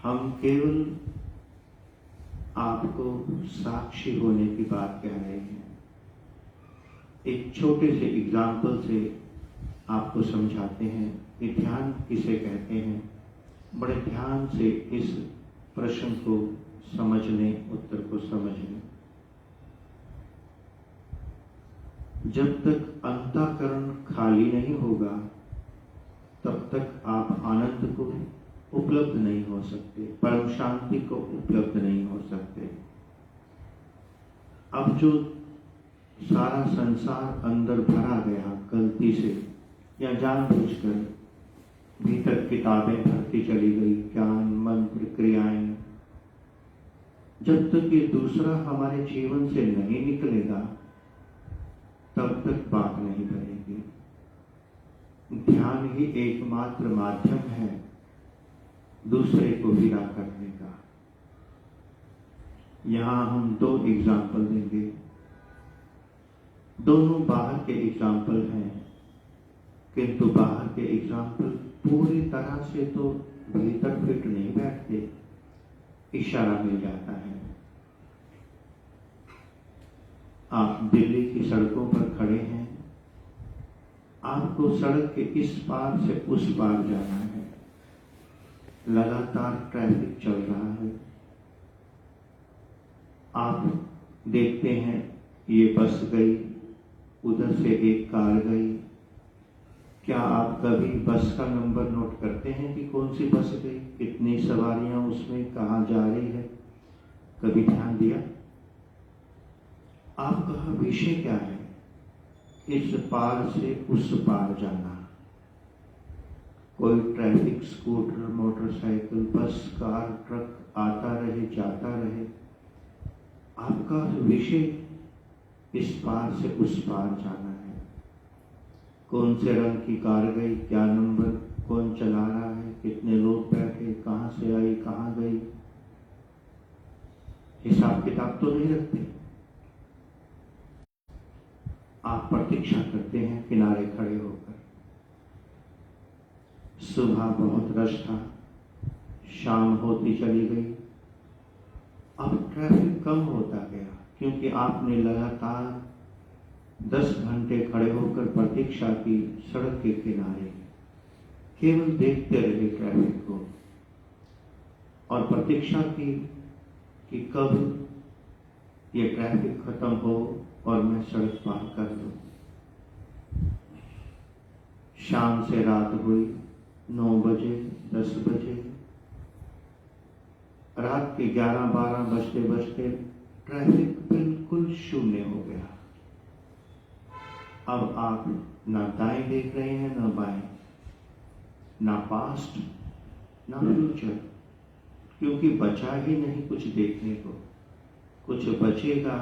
हम केवल आपको साक्षी होने की बात कह रहे हैं। एक छोटे से एग्जाम्पल से आपको समझाते हैं कि ध्यान किसे कहते हैं। बड़े ध्यान से इस प्रश्न को समझ लें, उत्तर को समझ लें। जब तक अंतःकरण खाली नहीं होगा तब तक आप आनंद को उपलब्ध नहीं हो सकते, परम शांति को उपलब्ध नहीं हो सकते। अब जो सारा संसार अंदर भरा गया गलती से या जानबूझकर, भीतर किताबें भरती चली गई, ज्ञान मंत्र क्रियाएं, जब तक ये दूसरा हमारे जीवन से नहीं निकलेगा तब तक बात नहीं बनेगी। ध्यान ही एकमात्र माध्यम है दूसरे को विदा करने का। यहां हम दो एग्जाम्पल देंगे, दोनों बाहर के एग्जाम्पल हैं, किंतु बाहर के एग्जाम्पल पूरी तरह से तो भीतर फिट नहीं बैठते, इशारा मिल जाता है। आप दिल्ली की सड़कों पर खड़े हैं, आपको सड़क के इस पार से उस पार जाना है, लगातार ट्रैफिक चल रहा है। आप देखते हैं ये बस गई, उधर से एक कार गई। क्या आप कभी बस का नंबर नोट करते हैं कि कौन सी बस गई, कितनी सवारियां उसमें, कहां जा रही है? कभी ध्यान दिया? आपका विषय क्या है? इस पार से उस पार जाना। कोई ट्रैफिक, स्कूटर, मोटरसाइकिल, बस, कार, ट्रक आता रहे, जाता रहे, आपका विषय इस पार से उस पार जाना है। कौन से रंग की कार गई, क्या नंबर, कौन चला रहा है, कितने लोग बैठे, कहां से आई, कहां गई, हिसाब किताब तो नहीं रखते। आप प्रतीक्षा करते हैं किनारे खड़े होकर। सुबह बहुत रश था, शाम होती चली गई, अब ट्रैफिक कम होता गया क्योंकि आपने लगातार 10 घंटे खड़े होकर प्रतीक्षा की सड़क के किनारे, केवल देखते रहे ट्रैफिक को और प्रतीक्षा की कि कब ये ट्रैफिक खत्म हो और मैं सड़क पार कर लूं। शाम से रात हुई, 9 बजे, 10 बजे, रात के 11-12 बजते बजते ट्रैफिक बिल्कुल शून्य हो गया। अब आप ना दाएं देख रहे हैं ना बाएं, ना पास्ट ना फ्यूचर, क्योंकि बचा ही नहीं कुछ देखने को। कुछ बचेगा,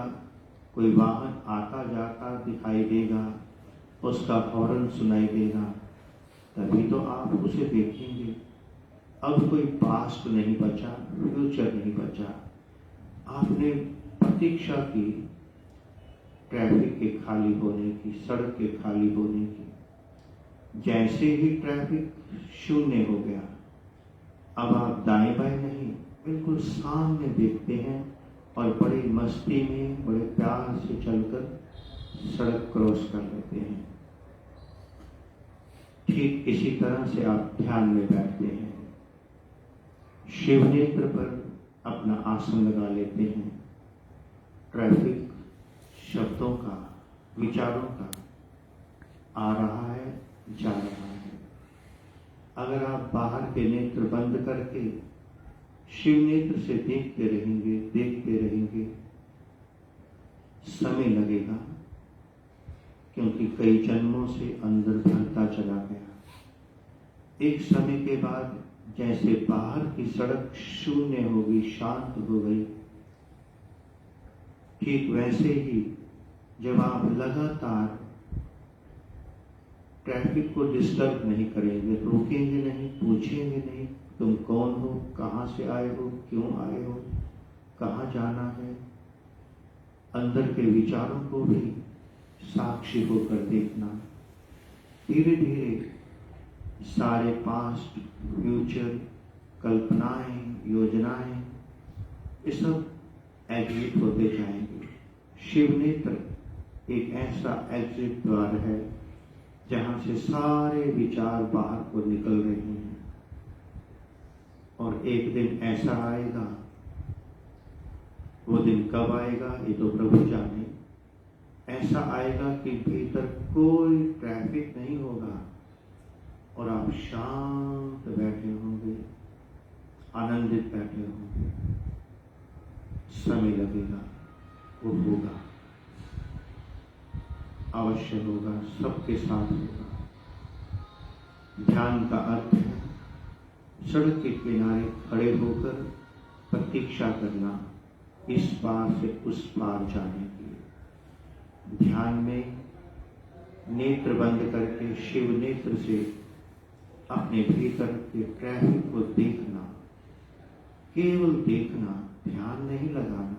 कोई वाहन आता जाता दिखाई देगा, उसका हॉर्न सुनाई देगा, तभी तो आप उसे देखेंगे। अब कोई पास्ट नहीं बचा, फ्यूचर नहीं बचा। आपने प्रतीक्षा की ट्रैफिक के खाली होने की, सड़क के खाली होने की। जैसे ही ट्रैफिक शून्य हो गया, अब आप दाएं बाएं नहीं, बिल्कुल सामने देखते हैं और बड़ी मस्ती में, बड़े प्यार से चलकर सड़क क्रॉस कर लेते हैं। ठीक इसी तरह से आप ध्यान में बैठते हैं, शिव नेत्र पर अपना आसन लगा लेते हैं। ट्रैफिक शब्दों का, विचारों का आ रहा है, जा रहा है। अगर आप बाहर के नेत्र बंद करके शिव नेत्र से देखते रहेंगे, समय लगेगा, क्योंकि कई जन्मों से अंदर भरता चला गया। एक समय के बाद जैसे बाहर की सड़क शून्य हो गई, शांत हो गई, ठीक वैसे ही जब आप लगातार ट्रैफिक को डिस्टर्ब नहीं करेंगे, रोकेंगे नहीं, पूछेंगे नहीं तुम कौन हो, कहाँ से आए हो, क्यों आए हो, कहाँ जाना है, अंदर के विचारों को भी साक्षी होकर देखना। धीरे धीरे सारे पास्ट, फ्यूचर, कल्पनाएं, योजनाएं, ये सब एग्जिट होते जाएंगे। शिव नेत्र एक ऐसा एग्जिट द्वार है जहां से सारे विचार बाहर को निकल रहे हैं। और एक दिन ऐसा आएगा, वो दिन कब आएगा ये तो प्रभु जाने। ऐसा आएगा कि भीतर कोई ट्रैफिक नहीं होगा और आप शांत बैठे होंगे, आनंदित बैठे होंगे। समय लगेगा, वो होगा, अवश्य होगा, सबके साथ होगा। ध्यान का अर्थ है सड़क के किनारे खड़े होकर प्रतीक्षा करना, इस पार से उस पार जाने की। ध्यान में नेत्र बंद करके शिव नेत्र से अपने भीतर के ट्रैफिक को देखना, केवल देखना, ध्यान नहीं लगाना।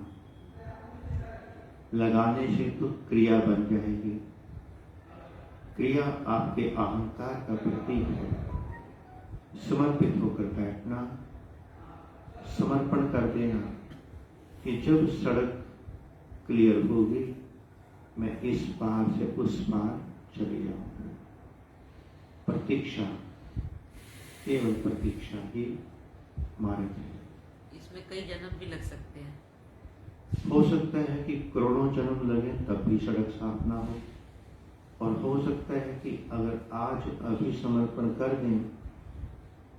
लगाने से तो क्रिया बन जाएगी। क्रिया आपके अहंकार का प्रतीक है। समर्पित होकर बैठना, समर्पण कर देना कि जब सड़क क्लियर होगी मैं इस पार से उस पार चले जाऊंगा। प्रतीक्षा, केवल प्रतीक्षा ही मार्ग है। इसमें कई जन्म भी लग सकते हैं। हो सकता है कि करोड़ों जन्म लगे तब भी सड़क साफ ना हो, और हो सकता है कि अगर आज अभी समर्पण कर दें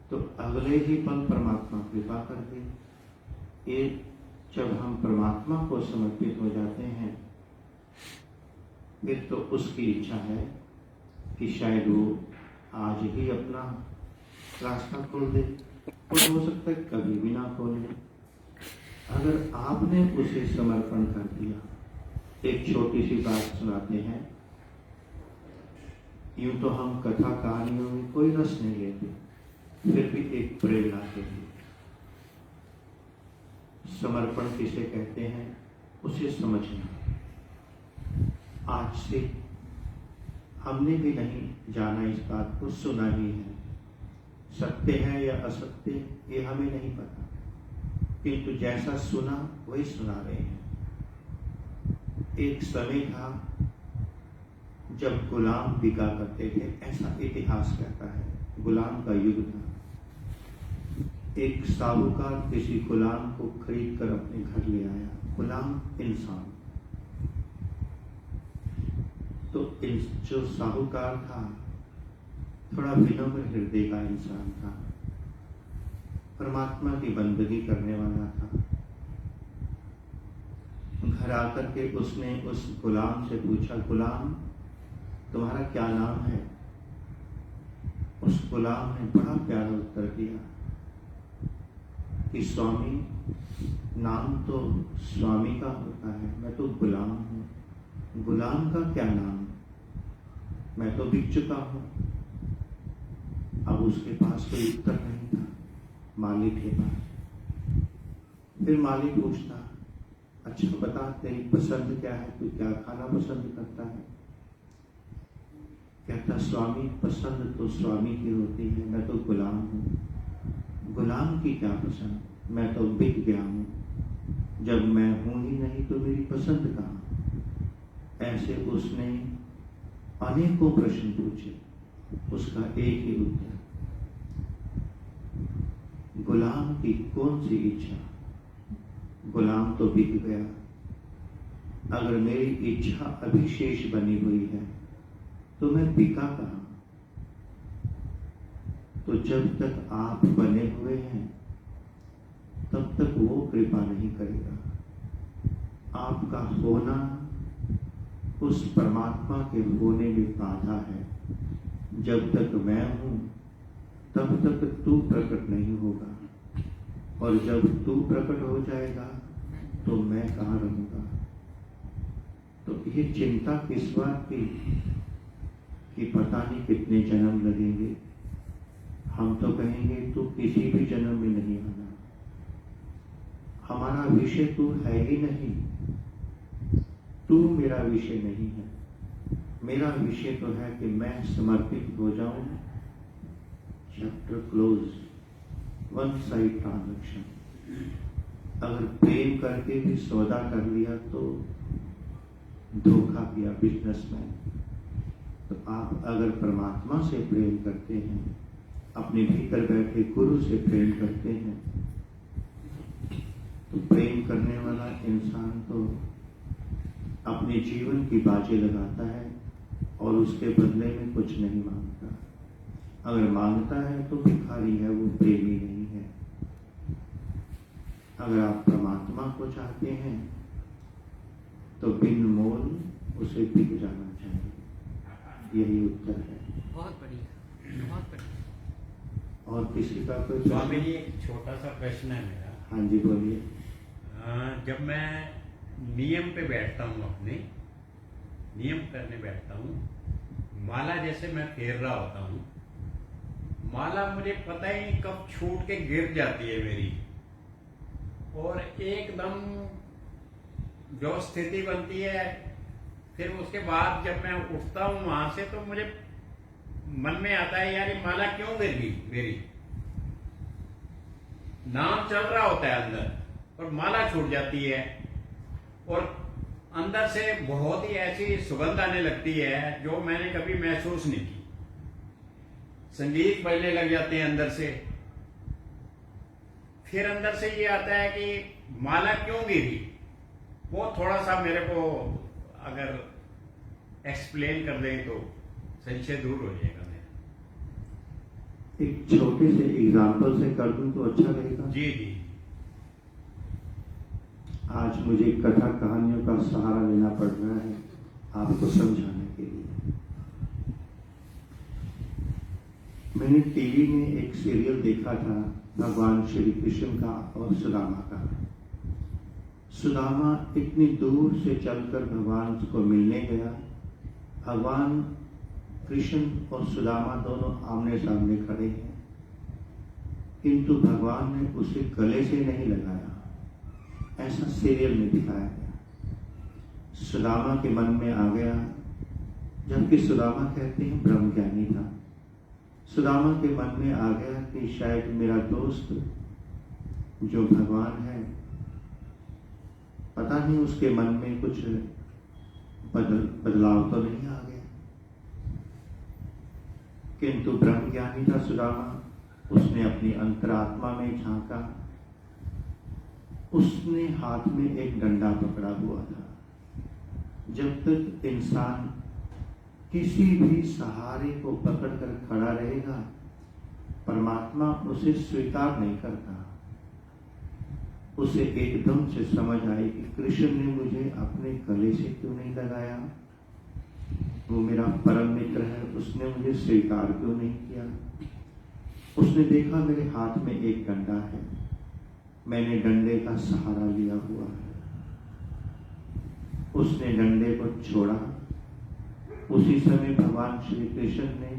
तो अगले ही पल परमात्मा कृपा कर दे। ये जब हम परमात्मा को समर्पित हो जाते हैं फिर तो उसकी इच्छा है कि शायद वो आज ही अपना रास्ता खोल दे, और हो सकता है कभी भी ना खोले। अगर आपने उसे समर्पण कर दिया, एक छोटी सी बात सुनाते हैं। यूं तो हम कथा कहानियों में कोई रस नहीं लेते, फिर भी एक प्रेरणा के लिए। समर्पण किसे कहते हैं उसे समझना। आज से हमने भी नहीं जाना इस बात को, सुना ही है। सत्य है या असत्य ये हमें नहीं पता, किंतु जैसा सुना वही सुना रहे हैं। एक समय था जब गुलाम बिका करते थे, ऐसा इतिहास कहता है। गुलाम का युग था। एक साहूकार किसी गुलाम को खरीद कर अपने घर ले आया। गुलाम इंसान। तो जो साहूकार था थोड़ा विनम्र हृदय का इंसान था, परमात्मा की बंदगी करने वाला था। घर आकर के उसने उस गुलाम से पूछा, गुलाम तुम्हारा क्या नाम है? उस गुलाम ने बड़ा प्यारा उत्तर दिया कि स्वामी, नाम तो स्वामी का होता है, मैं तो गुलाम हूँ। गुलाम का क्या नाम? मैं तो बिक चुका हूँ। अब उसके पास कोई उत्तर नहीं था मालिक के पास। फिर मालिक पूछता, अच्छा बता तेरी पसंद क्या है, तू क्या खाना पसंद करता है? कहता, स्वामी पसंद तो स्वामी की होती है, मैं तो गुलाम हूँ। गुलाम की क्या पसंद, मैं तो बिक गया हूँ। जब मैं हूं ही नहीं तो मेरी पसंद कहाँ? ऐसे उसने अनेकों प्रश्न पूछे, उसका एक ही उत्तर, गुलाम की कौन सी इच्छा? गुलाम तो बिक गया। अगर मेरी इच्छा अभी शेष बनी हुई है तो मैं बिका कहाँ? तो जब तक आप बने हुए हैं तब तक वो कृपा नहीं करेगा। आपका होना उस परमात्मा के होने में बाधा है। जब तक मैं हूं तब तक तू प्रकट नहीं होगा, और जब तू प्रकट हो जाएगा तो मैं कहाँ रहूंगा। तो ये चिंता किस बात की कि पता नहीं कितने जन्म लगेंगे। हम तो कहेंगे तू किसी भी जन्म में नहीं आना, हमारा विषय तू है ही नहीं, तू मेरा विषय नहीं है। मेरा विषय तो है कि मैं समर्पित हो जाऊं। Chapter close, one side transaction. अगर प्रेम करके भी सौदा कर लिया तो धोखा किया बिजनेसमैन। तो आप अगर परमात्मा से प्रेम करते हैं, अपने भीतर बैठे गुरु से प्रेम करते हैं, तो प्रेम करने वाला इंसान तो अपने जीवन की बाजी लगाता है और उसके बदले में कुछ नहीं मांगता। अगर मांगता है तो भिखारी है, वो प्रेमी नहीं है। अगर आप परमात्मा को चाहते हैं तो बिन मोल उसे बिक जाना चाहिए। यही उत्तर है। बहुत बढ़िया, बहुत बढ़िया। और किसी का कोई स्वामी जी, एक छोटा सा प्रश्न है मेरा। हाँ जी, बोलिए। जब मैं नियम पे बैठता हूँ, अपने नियम करने बैठता हूँ, माला जैसे मैं फेर रहा होता हूँ, माला मुझे पता ही नहीं कब छूट के गिर जाती है मेरी, और एकदम जो स्थिति बनती है, फिर उसके बाद जब मैं उठता हूँ वहां से, तो मुझे मन में आता है यार ये माला क्यों गिर गई मेरी। नाम चल रहा होता है अंदर और माला छूट जाती है, और अंदर से बहुत ही ऐसी सुगंध आने लगती है जो मैंने कभी महसूस नहीं की। संगीत बजने लग जाते हैं अंदर से। फिर अंदर से ये आता है कि माला क्यों गिरी, वो थोड़ा सा मेरे को अगर एक्सप्लेन कर दें तो संशय दूर हो जाएगा मेरा। एक छोटे से एग्जाम्पल से कर दूं तो अच्छा रहेगा। जी जी। आज मुझे कथा कहानियों का सहारा लेना पड़ रहा है आपको समझाने के लिए। मैंने टीवी में एक सीरियल देखा था भगवान श्री कृष्ण का और सुदामा का। सुदामा इतनी दूर से चलकर भगवान को मिलने गया। भगवान कृष्ण और सुदामा दोनों आमने सामने खड़े हैं, किंतु भगवान ने उसे गले से नहीं लगाया। ऐसा सीरियल में दिखाया गया। सुदामा के मन में आ गया, जबकि सुदामा कहते हैं ब्रह्मज्ञानी था। सुदामा के मन में आ गया कि शायद मेरा दोस्त जो भगवान है, पता नहीं उसके मन में कुछ बदलाव तो नहीं आ गया। किंतु ब्रह्मज्ञानी था सुदामा। उसने अपनी अंतरात्मा में झांका। उसने हाथ में एक डंडा पकड़ा हुआ था। जब तक इंसान किसी भी सहारे को पकड़कर खड़ा रहेगा, परमात्मा उसे स्वीकार नहीं करता। उसे एकदम से समझ आई कि कृष्ण ने मुझे अपने गले से क्यों नहीं लगाया, वो मेरा परम मित्र है, उसने मुझे स्वीकार क्यों नहीं किया। उसने देखा मेरे हाथ में एक डंडा है, मैंने डंडे का सहारा लिया हुआ है। उसने डंडे को छोड़ा। उसी समय भगवान श्री कृष्ण ने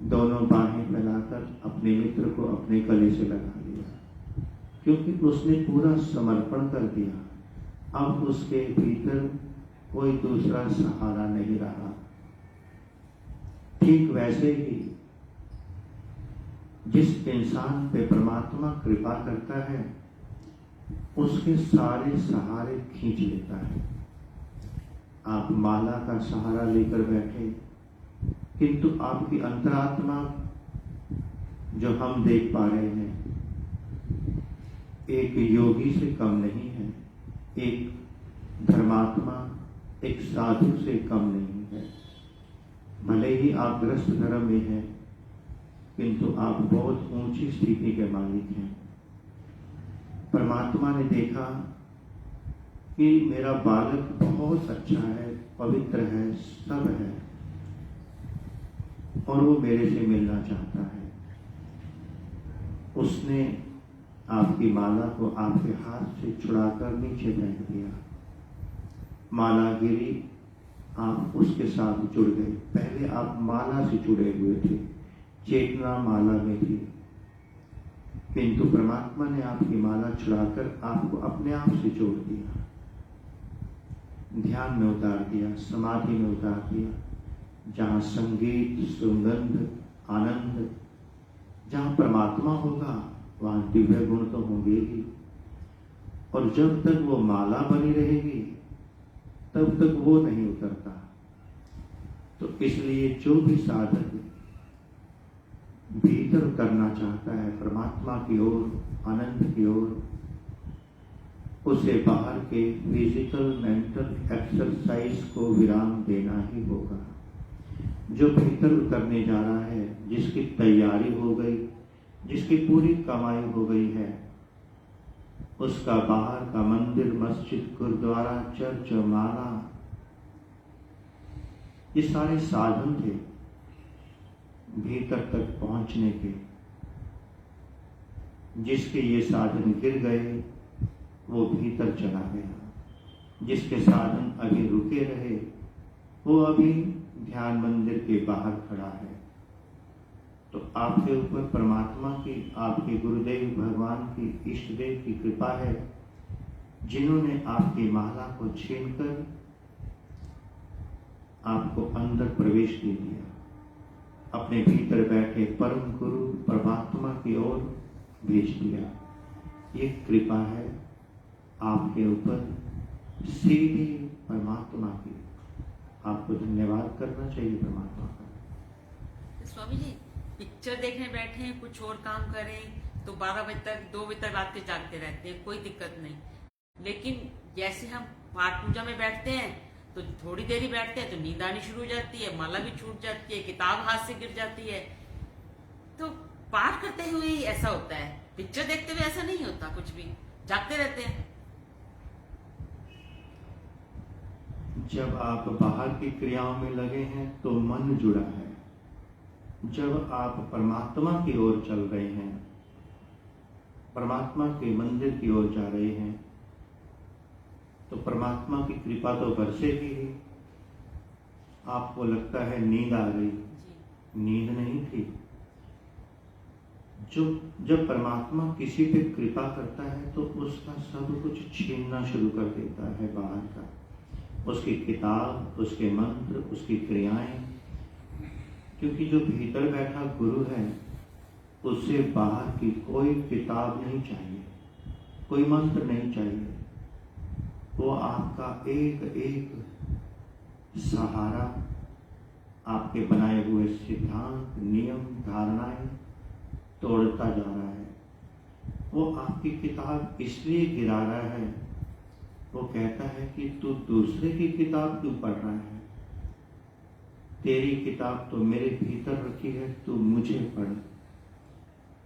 दोनों बाहें फैलाकर अपने मित्र को अपने गले से लगा लिया, क्योंकि उसने पूरा समर्पण कर दिया। अब उसके भीतर कोई दूसरा सहारा नहीं रहा। ठीक वैसे ही जिस इंसान पे परमात्मा कृपा करता है, उसके सारे सहारे खींच लेता है। आप माला का सहारा लेकर बैठे, किंतु आपकी अंतरात्मा जो हम देख पा रहे हैं, एक योगी से कम नहीं है, एक धर्मात्मा, एक साधु से कम नहीं है। भले ही आप ग्रस्त धर्म में हैं, किंतु आप बहुत ऊंची स्थिति के मालिक हैं। परमात्मा ने देखा कि मेरा बालक बहुत अच्छा है, पवित्र है, सब है, और वो मेरे से मिलना चाहता है। उसने आपकी माला को आपके हाथ से छुड़ाकर नीचे फेंक दिया। माला गिरी, आप उसके साथ जुड़ गए। पहले आप माला से जुड़े हुए थे, चेतना माला में थी, किंतु परमात्मा ने आपकी माला छुड़ाकर आपको अपने आप से जोड़ दिया, ध्यान में उतार दिया, समाधि में उतार दिया, जहाँ संगीत, सुगंध, आनंद, जहाँ परमात्मा होगा वहाँ दिव्य गुण तो होंगे ही। और जब तक वो माला बनी रहेगी तब तक वो नहीं उतरता। तो इसलिए जो भी साधक भीतर उतरना चाहता है परमात्मा की ओर, आनंद की ओर, उसे बाहर के फिजिकल मेंटल एक्सरसाइज को विराम देना ही होगा। जो भीतर उतरने जा रहा है, जिसकी तैयारी हो गई, जिसकी पूरी कमाई हो गई है, उसका बाहर का मंदिर, मस्जिद, गुरुद्वारा, चर्च, माला, ये सारे साधन थे भीतर तक पहुंचने के। जिसके ये साधन गिर गए वो भीतर चला गया। जिसके साधन अभी रुके रहे वो अभी ध्यान मंदिर के बाहर खड़ा है। तो आपके ऊपर परमात्मा की, आपके गुरुदेव भगवान की, इष्ट देव की कृपा है, जिन्होंने आपकी माला को छीनकर आपको अंदर प्रवेश दे दिया, अपने भीतर बैठे परम गुरु परमात्मा की ओर भेज दिया। ये कृपा है आपके ऊपर, सीधी परमात्मा की। आपको धन्यवाद करना चाहिए परमात्मा का। स्वामी जी, पिक्चर देखने बैठे हैं, कुछ और काम करें तो 12 बजे तक, 2 बजे तक रात के जागते रहते हैं, कोई दिक्कत नहीं। लेकिन जैसे हम पाठ पूजा में बैठते हैं तो थोड़ी देर ही बैठते हैं तो नींद आनी शुरू हो जाती है, माला भी छूट जाती है, किताब हाथ से गिर जाती है। तो पाठ करते हुए ही ऐसा होता है, पिक्चर देखते हुए ऐसा नहीं होता, कुछ भी जागते रहते हैं। जब आप बाहर की क्रियाओं में लगे हैं तो मन जुड़ा है। जब आप परमात्मा की ओर चल रहे हैं, परमात्मा के मंदिर की ओर जा रहे हैं, तो परमात्मा की कृपा तो बरसेगी ही। आपको लगता है नींद आ गई, नींद नहीं थी। जब परमात्मा किसी पे कृपा करता है तो उसका सब कुछ छीनना शुरू कर देता है बाहर का, उसकी किताब, उसके मंत्र, उसकी क्रियाएं। क्योंकि जो भीतर बैठा गुरु है उसे बाहर की कोई किताब नहीं चाहिए, कोई मंत्र नहीं चाहिए। वो आपका एक एक सहारा, आपके बनाए हुए सिद्धांत, नियम, धारणाएं तोड़ता जा रहा है। वो आपकी किताब इसलिए गिरा रहा है, वो कहता है कि तू दूसरे की किताब क्यों पढ़ रहा है? तेरी किताब तो मेरे भीतर रखी है, तू मुझे पढ़।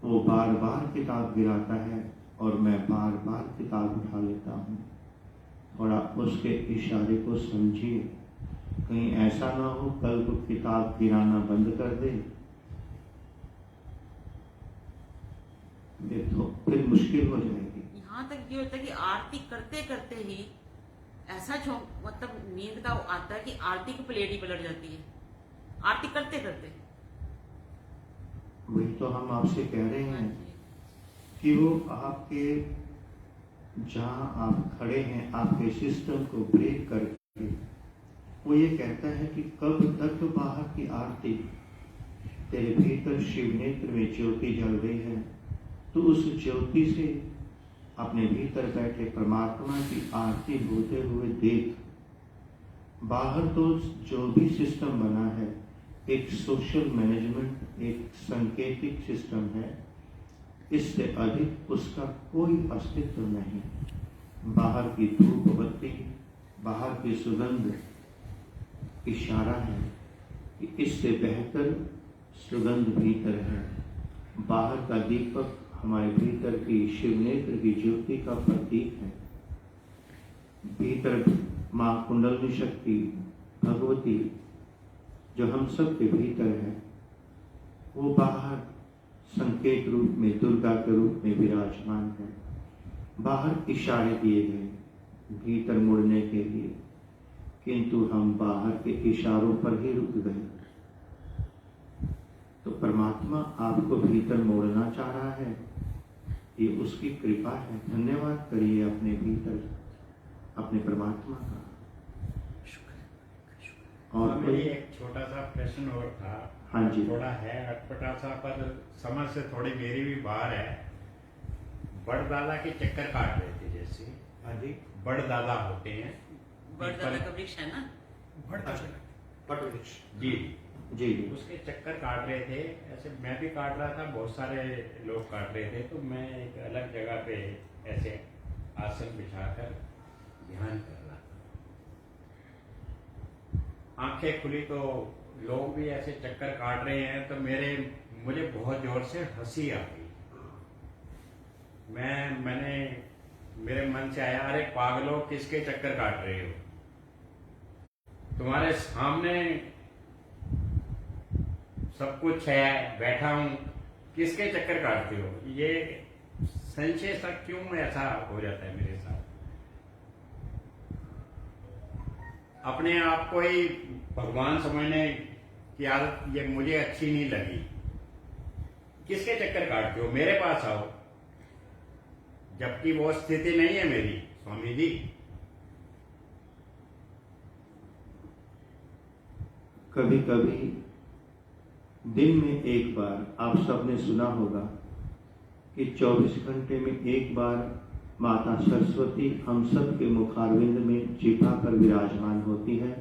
वो बार बार किताब गिराता है और मैं बार बार किताब उठा लेता हूँ। थोड़ा उसके इशारे को समझिए, कहीं ऐसा ना हो कल को किताब गिराना बंद कर दे, तो फिर मुश्किल हो जाएगी। यहाँ तक ये होता है कि आरती करते करते ही ऐसा मतलब नींद का आता है कि आरती की प्लेट ही पलट जाती है, आरती करते करते। वही तो हम आपसे कह रहे हैं कि वो आपके, जहाँ आप खड़े हैं, आपके सिस्टम को ब्रेक करके वो ये कहता है कि कब तक बाहर की आरती, तेरे भीतर शिव नेत्र में ज्योति जल रही है, तो उस ज्योति से अपने भीतर बैठे परमात्मा की आरती होते हुए देख। बाहर तो जो भी सिस्टम बना है एक सोशल मैनेजमेंट, एक सांकेतिक सिस्टम है, इससे अधिक उसका कोई अस्तित्व नहीं। बाहर की धूप बत्ती, बाहर की सुगंध इशारा है कि इससे बेहतर सुगंध भीतर है। बाहर का दीपक हमारे भीतर की शिवनेत्र की ज्योति का प्रतीक है। भीतर माँ कुंडलिनी शक्ति भगवती जो हम सब के भीतर है, वो बाहर संकेत रूप में दुर्गा के रूप में विराजमान है। बाहर इशारे दिए गए भीतर मुड़ने के लिए, किंतु हम बाहर के इशारों पर ही रुक गए। तो परमात्मा आपको भीतर मोड़ना चाह रहा है, ये उसकी कृपा है। धन्यवाद करिए अपने भीतर, अपने परमात्मा का। और मेरी एक छोटा सा प्रश्न और था। हाँ जी। थोड़ा है अटपटा सा, पर समझ से थोड़ी मेरी भी बाहर है। बड़ दादा के चक्कर काट रहे थे, जैसे हाँ जी, बड़ दादा होते हैं, बड़ दादा का वृक्ष है ना। वटवृक्ष जी जी, उसके चक्कर काट रहे थे। ऐसे मैं भी काट रहा था, बहुत सारे लोग काट रहे थे। तो मैं एक अलग जगह पे ऐसे आसन बिछाकर ध्यान कर रहा था। आंखें खुली तो लोग भी ऐसे चक्कर काट रहे हैं, तो मुझे बहुत जोर से हंसी आ गई। मैंने मेरे मन से आया, अरे पागलों, किसके चक्कर काट रहे हो? तुम्हारे सामने सब कुछ है, बैठा हूं, किसके चक्कर काटते हो? ये संशय सा क्यों ऐसा हो जाता है मेरे साथ? अपने आप को ही भगवान समझने की आदत ये मुझे अच्छी नहीं लगी। किसके चक्कर काटते हो? मेरे पास आओ, जबकि वो स्थिति नहीं है मेरी, स्वामी जी। कभी कभी दिन में एक बार, आप सबने सुना होगा कि 24 घंटे में एक बार माता सरस्वती हम सब के मुखारविंद में जिह्वा पर विराजमान होती है,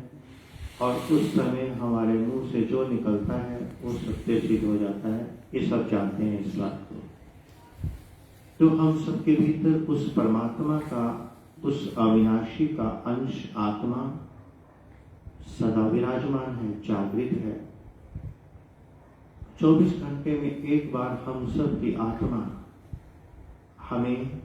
और उस समय हमारे मुंह से जो निकलता है वो सत्य सिद्ध हो जाता है। ये सब जानते हैं इस बात को। तो हम सबके भीतर उस परमात्मा का, उस अविनाशी का अंश आत्मा सदा विराजमान है, जागृत है। 24 घंटे में एक बार हम सब की आत्मा हमें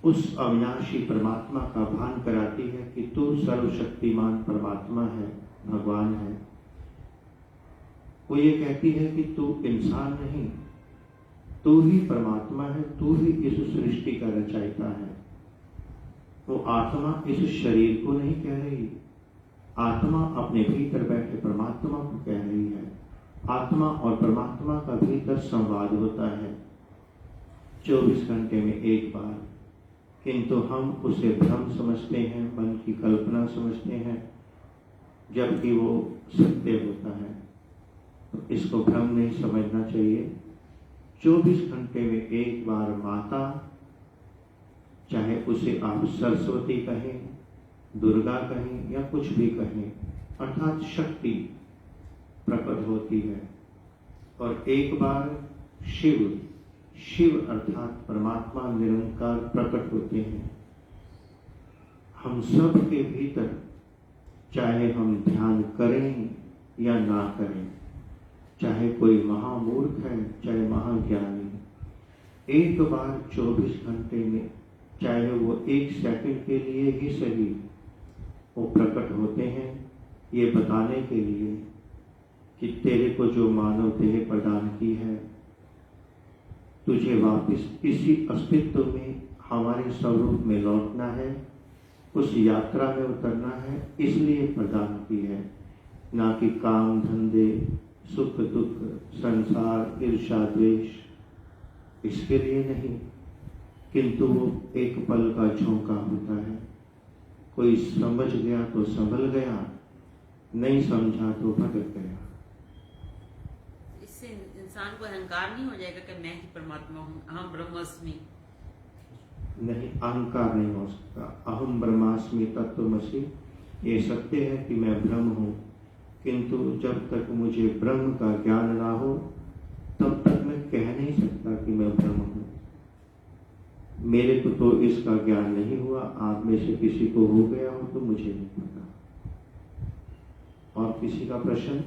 उस अविनाशी परमात्मा का भान कराती है कि तू सर्वशक्तिमान परमात्मा है, भगवान है। वो ये कहती है कि तू इंसान नहीं, तू ही परमात्मा है, तू ही इस सृष्टि का रचयिता है। वो आत्मा इस शरीर को नहीं कह रही, आत्मा अपने भीतर बैठे परमात्मा को कह रही है। आत्मा और परमात्मा का भीतर संवाद होता है 24 घंटे में एक बार, किंतु हम उसे भ्रम समझते हैं, मन की कल्पना समझते हैं, जबकि वो सत्य होता है। तो इसको भ्रम नहीं समझना चाहिए। 24 घंटे में एक बार माता, चाहे उसे आप सरस्वती कहें, दुर्गा कहें या कुछ भी कहें, अर्थात शक्ति प्रकट होती है। और एक बार शिव अर्थात परमात्मा निरंकार प्रकट होते हैं। हम सब के भीतर, चाहे हम ध्यान करें या ना करें, चाहे कोई महामूर्ख है चाहे महाज्ञानी, एक बार 24 घंटे में, चाहे वो 1 सेकंड के लिए ही सही, वो प्रकट होते हैं, ये बताने के लिए कि तेरे को जो मानव देह प्रदान की है, तुझे वापस इसी अस्तित्व में हमारे स्वरूप में लौटना है, उस यात्रा में उतरना है, इसलिए प्रदान की है। ना कि काम धंधे, सुख दुख, संसार, ईर्षा द्वेष, इसके लिए नहीं, किंतु वो एक पल का झोंका होता है। कोई समझ गया तो संभल गया, नहीं समझा तो भटक गया। इससे इंसान को अहंकार नहीं हो जाएगा कि मैं ही परमात्मा हूँ, अहम ब्रह्मास्मि? नहीं, अहंकार नहीं हो सकता। अहम ब्रह्मास्मि तत्त्वमसि, ये सत्य है कि मैं ब्रह्म हूँ, किंतु जब तक मुझे ब्रह्म का ज्ञान ना हो तब तक मैं कह नहीं सकता कि मैं ब्रह्म हूँ। मेरे को तो इसका ज्ञान नहीं हुआ, आप में से किसी को हो गया हो तो मुझे नहीं पता। और किसी का प्रश्न?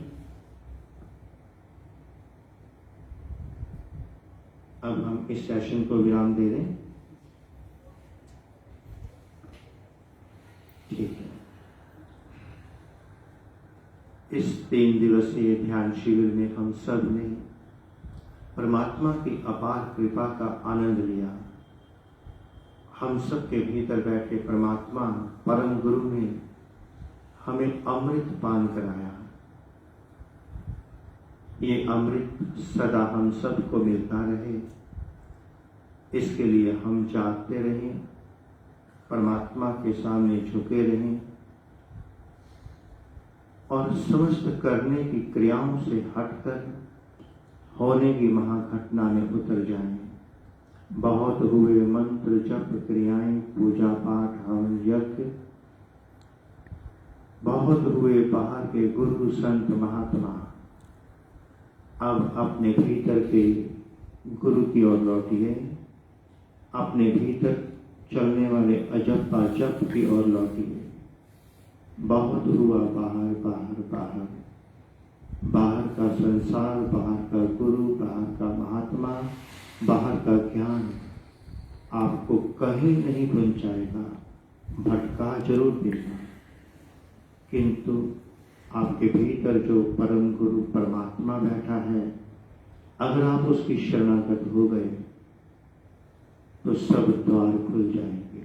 अब हम इस सेशन को विराम दे दें। ठीक है। इस 3 दिवसीय ध्यान शिविर में हम सब ने परमात्मा की अपार कृपा का आनंद लिया। हम सब के भीतर बैठे परमात्मा परम गुरु ने हमें अमृत पान कराया। ये अमृत सदा हम सबको मिलता रहे, इसके लिए हम जागते रहें, परमात्मा के सामने झुके रहें और समस्त करने की क्रियाओं से हटकर होने की महाघटना में उतर जाएं। बहुत हुए मंत्र जप क्रियाएं, पूजा पाठ हवन यज्ञ, बहुत हुए बाहर के गुरु संत महात्मा, अब अपने भीतर के गुरु की ओर लौटिए, अपने भीतर चलने वाले अजप्पा जप की ओर लौटिए। बहुत हुआ बाहर बाहर बाहर, बाहर का संसार, बाहर का गुरु, बाहर का महात्मा, बाहर का ज्ञान आपको कहीं नहीं पहुंचाएगा, भटका जरूर देगा, किंतु आपके भीतर जो परम गुरु परमात्मा बैठा है, अगर आप उसकी शरणागत हो गए तो सब द्वार खुल जाएंगे।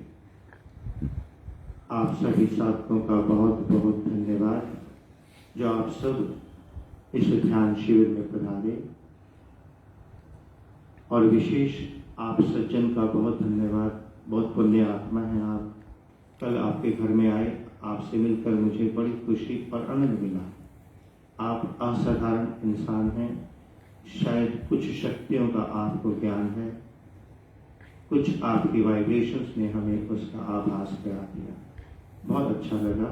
आप सभी साथियों का बहुत बहुत धन्यवाद जो आप सब इस ध्यान शिविर में पधारे, और विशेष आप सज्जन का बहुत धन्यवाद। बहुत पुण्य आत्मा है आप। कल आपके घर में आए, आपसे मिलकर मुझे बड़ी खुशी और आनंद मिला। आप असाधारण इंसान हैं। शायद कुछ शक्तियों का आपको ज्ञान है, कुछ आपकी वाइब्रेशंस ने हमें उसका आभास करा दिया। बहुत अच्छा लगा,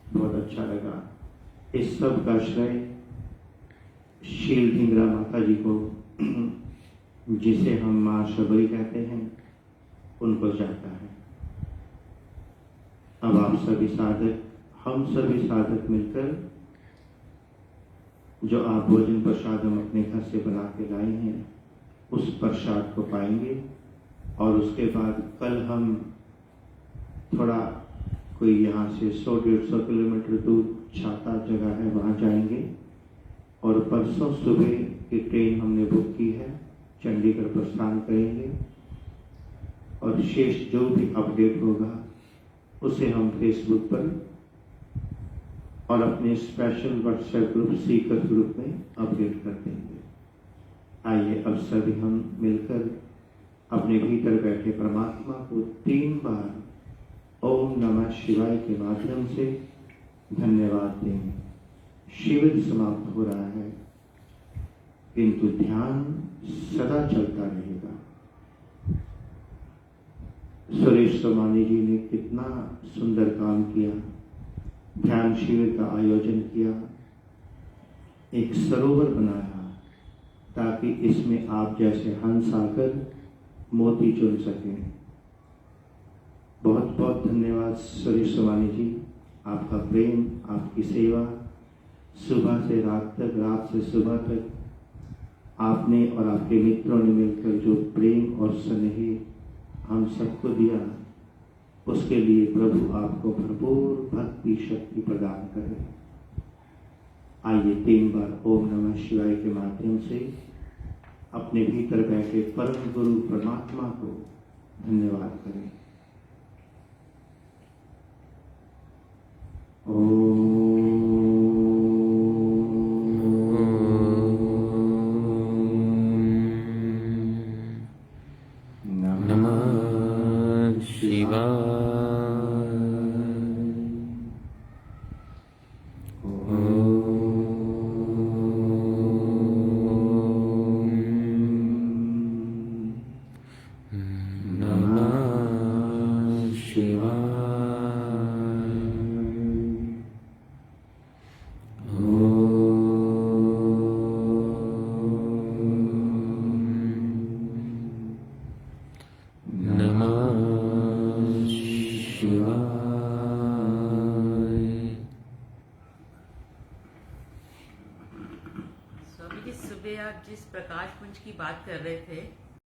बहुत अच्छा लगा। इस सब का श्रेय शील ढींगरा माता जी को, जिसे हम माँ शबरी कहते हैं, उनको जाता है। अब आप सभी साधक, हम सभी साधक मिलकर जो आप भोजन प्रसाद हम अपने घर से बना के लाए हैं, उस प्रसाद को पाएंगे। और उसके बाद कल हम थोड़ा कोई यहाँ से 100-150 किलोमीटर दूर छाता जगह है, वहाँ जाएंगे। और परसों सुबह की ट्रेन हमने बुक की है, चंडीगढ़ प्रस्थान करेंगे। और शेष जो भी अपडेट होगा उसे हम फेसबुक पर और अपने special WhatsApp group Sikar group में अपडेट कर देंगे। आइए अब सभी हम मिलकर अपने भीतर बैठे परमात्मा को 3 बार ओम नमः शिवाय के माध्यम से धन्यवाद दें। शिविर समाप्त हो रहा है, किंतु ध्यान सदा चलता रहेगा। सुरेश सोमानी जी ने कितना सुंदर काम किया, ध्यान शिविर का आयोजन किया, एक सरोवर बनाया ताकि इसमें आप जैसे हंस आकर मोती चुन सकें। बहुत बहुत धन्यवाद सुरेश सोमानी जी, आपका प्रेम, आपकी सेवा, सुबह से रात तक, रात से सुबह तक आपने और आपके मित्रों ने मिलकर जो प्रेम और स्नेह हम सबको दिया, उसके लिए प्रभु आपको भरपूर भक्ति शक्ति प्रदान करे। आइए 3 बार ओम नमः शिवाय के माध्यम से अपने भीतर बैठे परम गुरु परमात्मा को धन्यवाद करें। नमः शिवाय। स्वामी जी, सुबह आप जिस प्रकाश पुंज की बात कर रहे थे,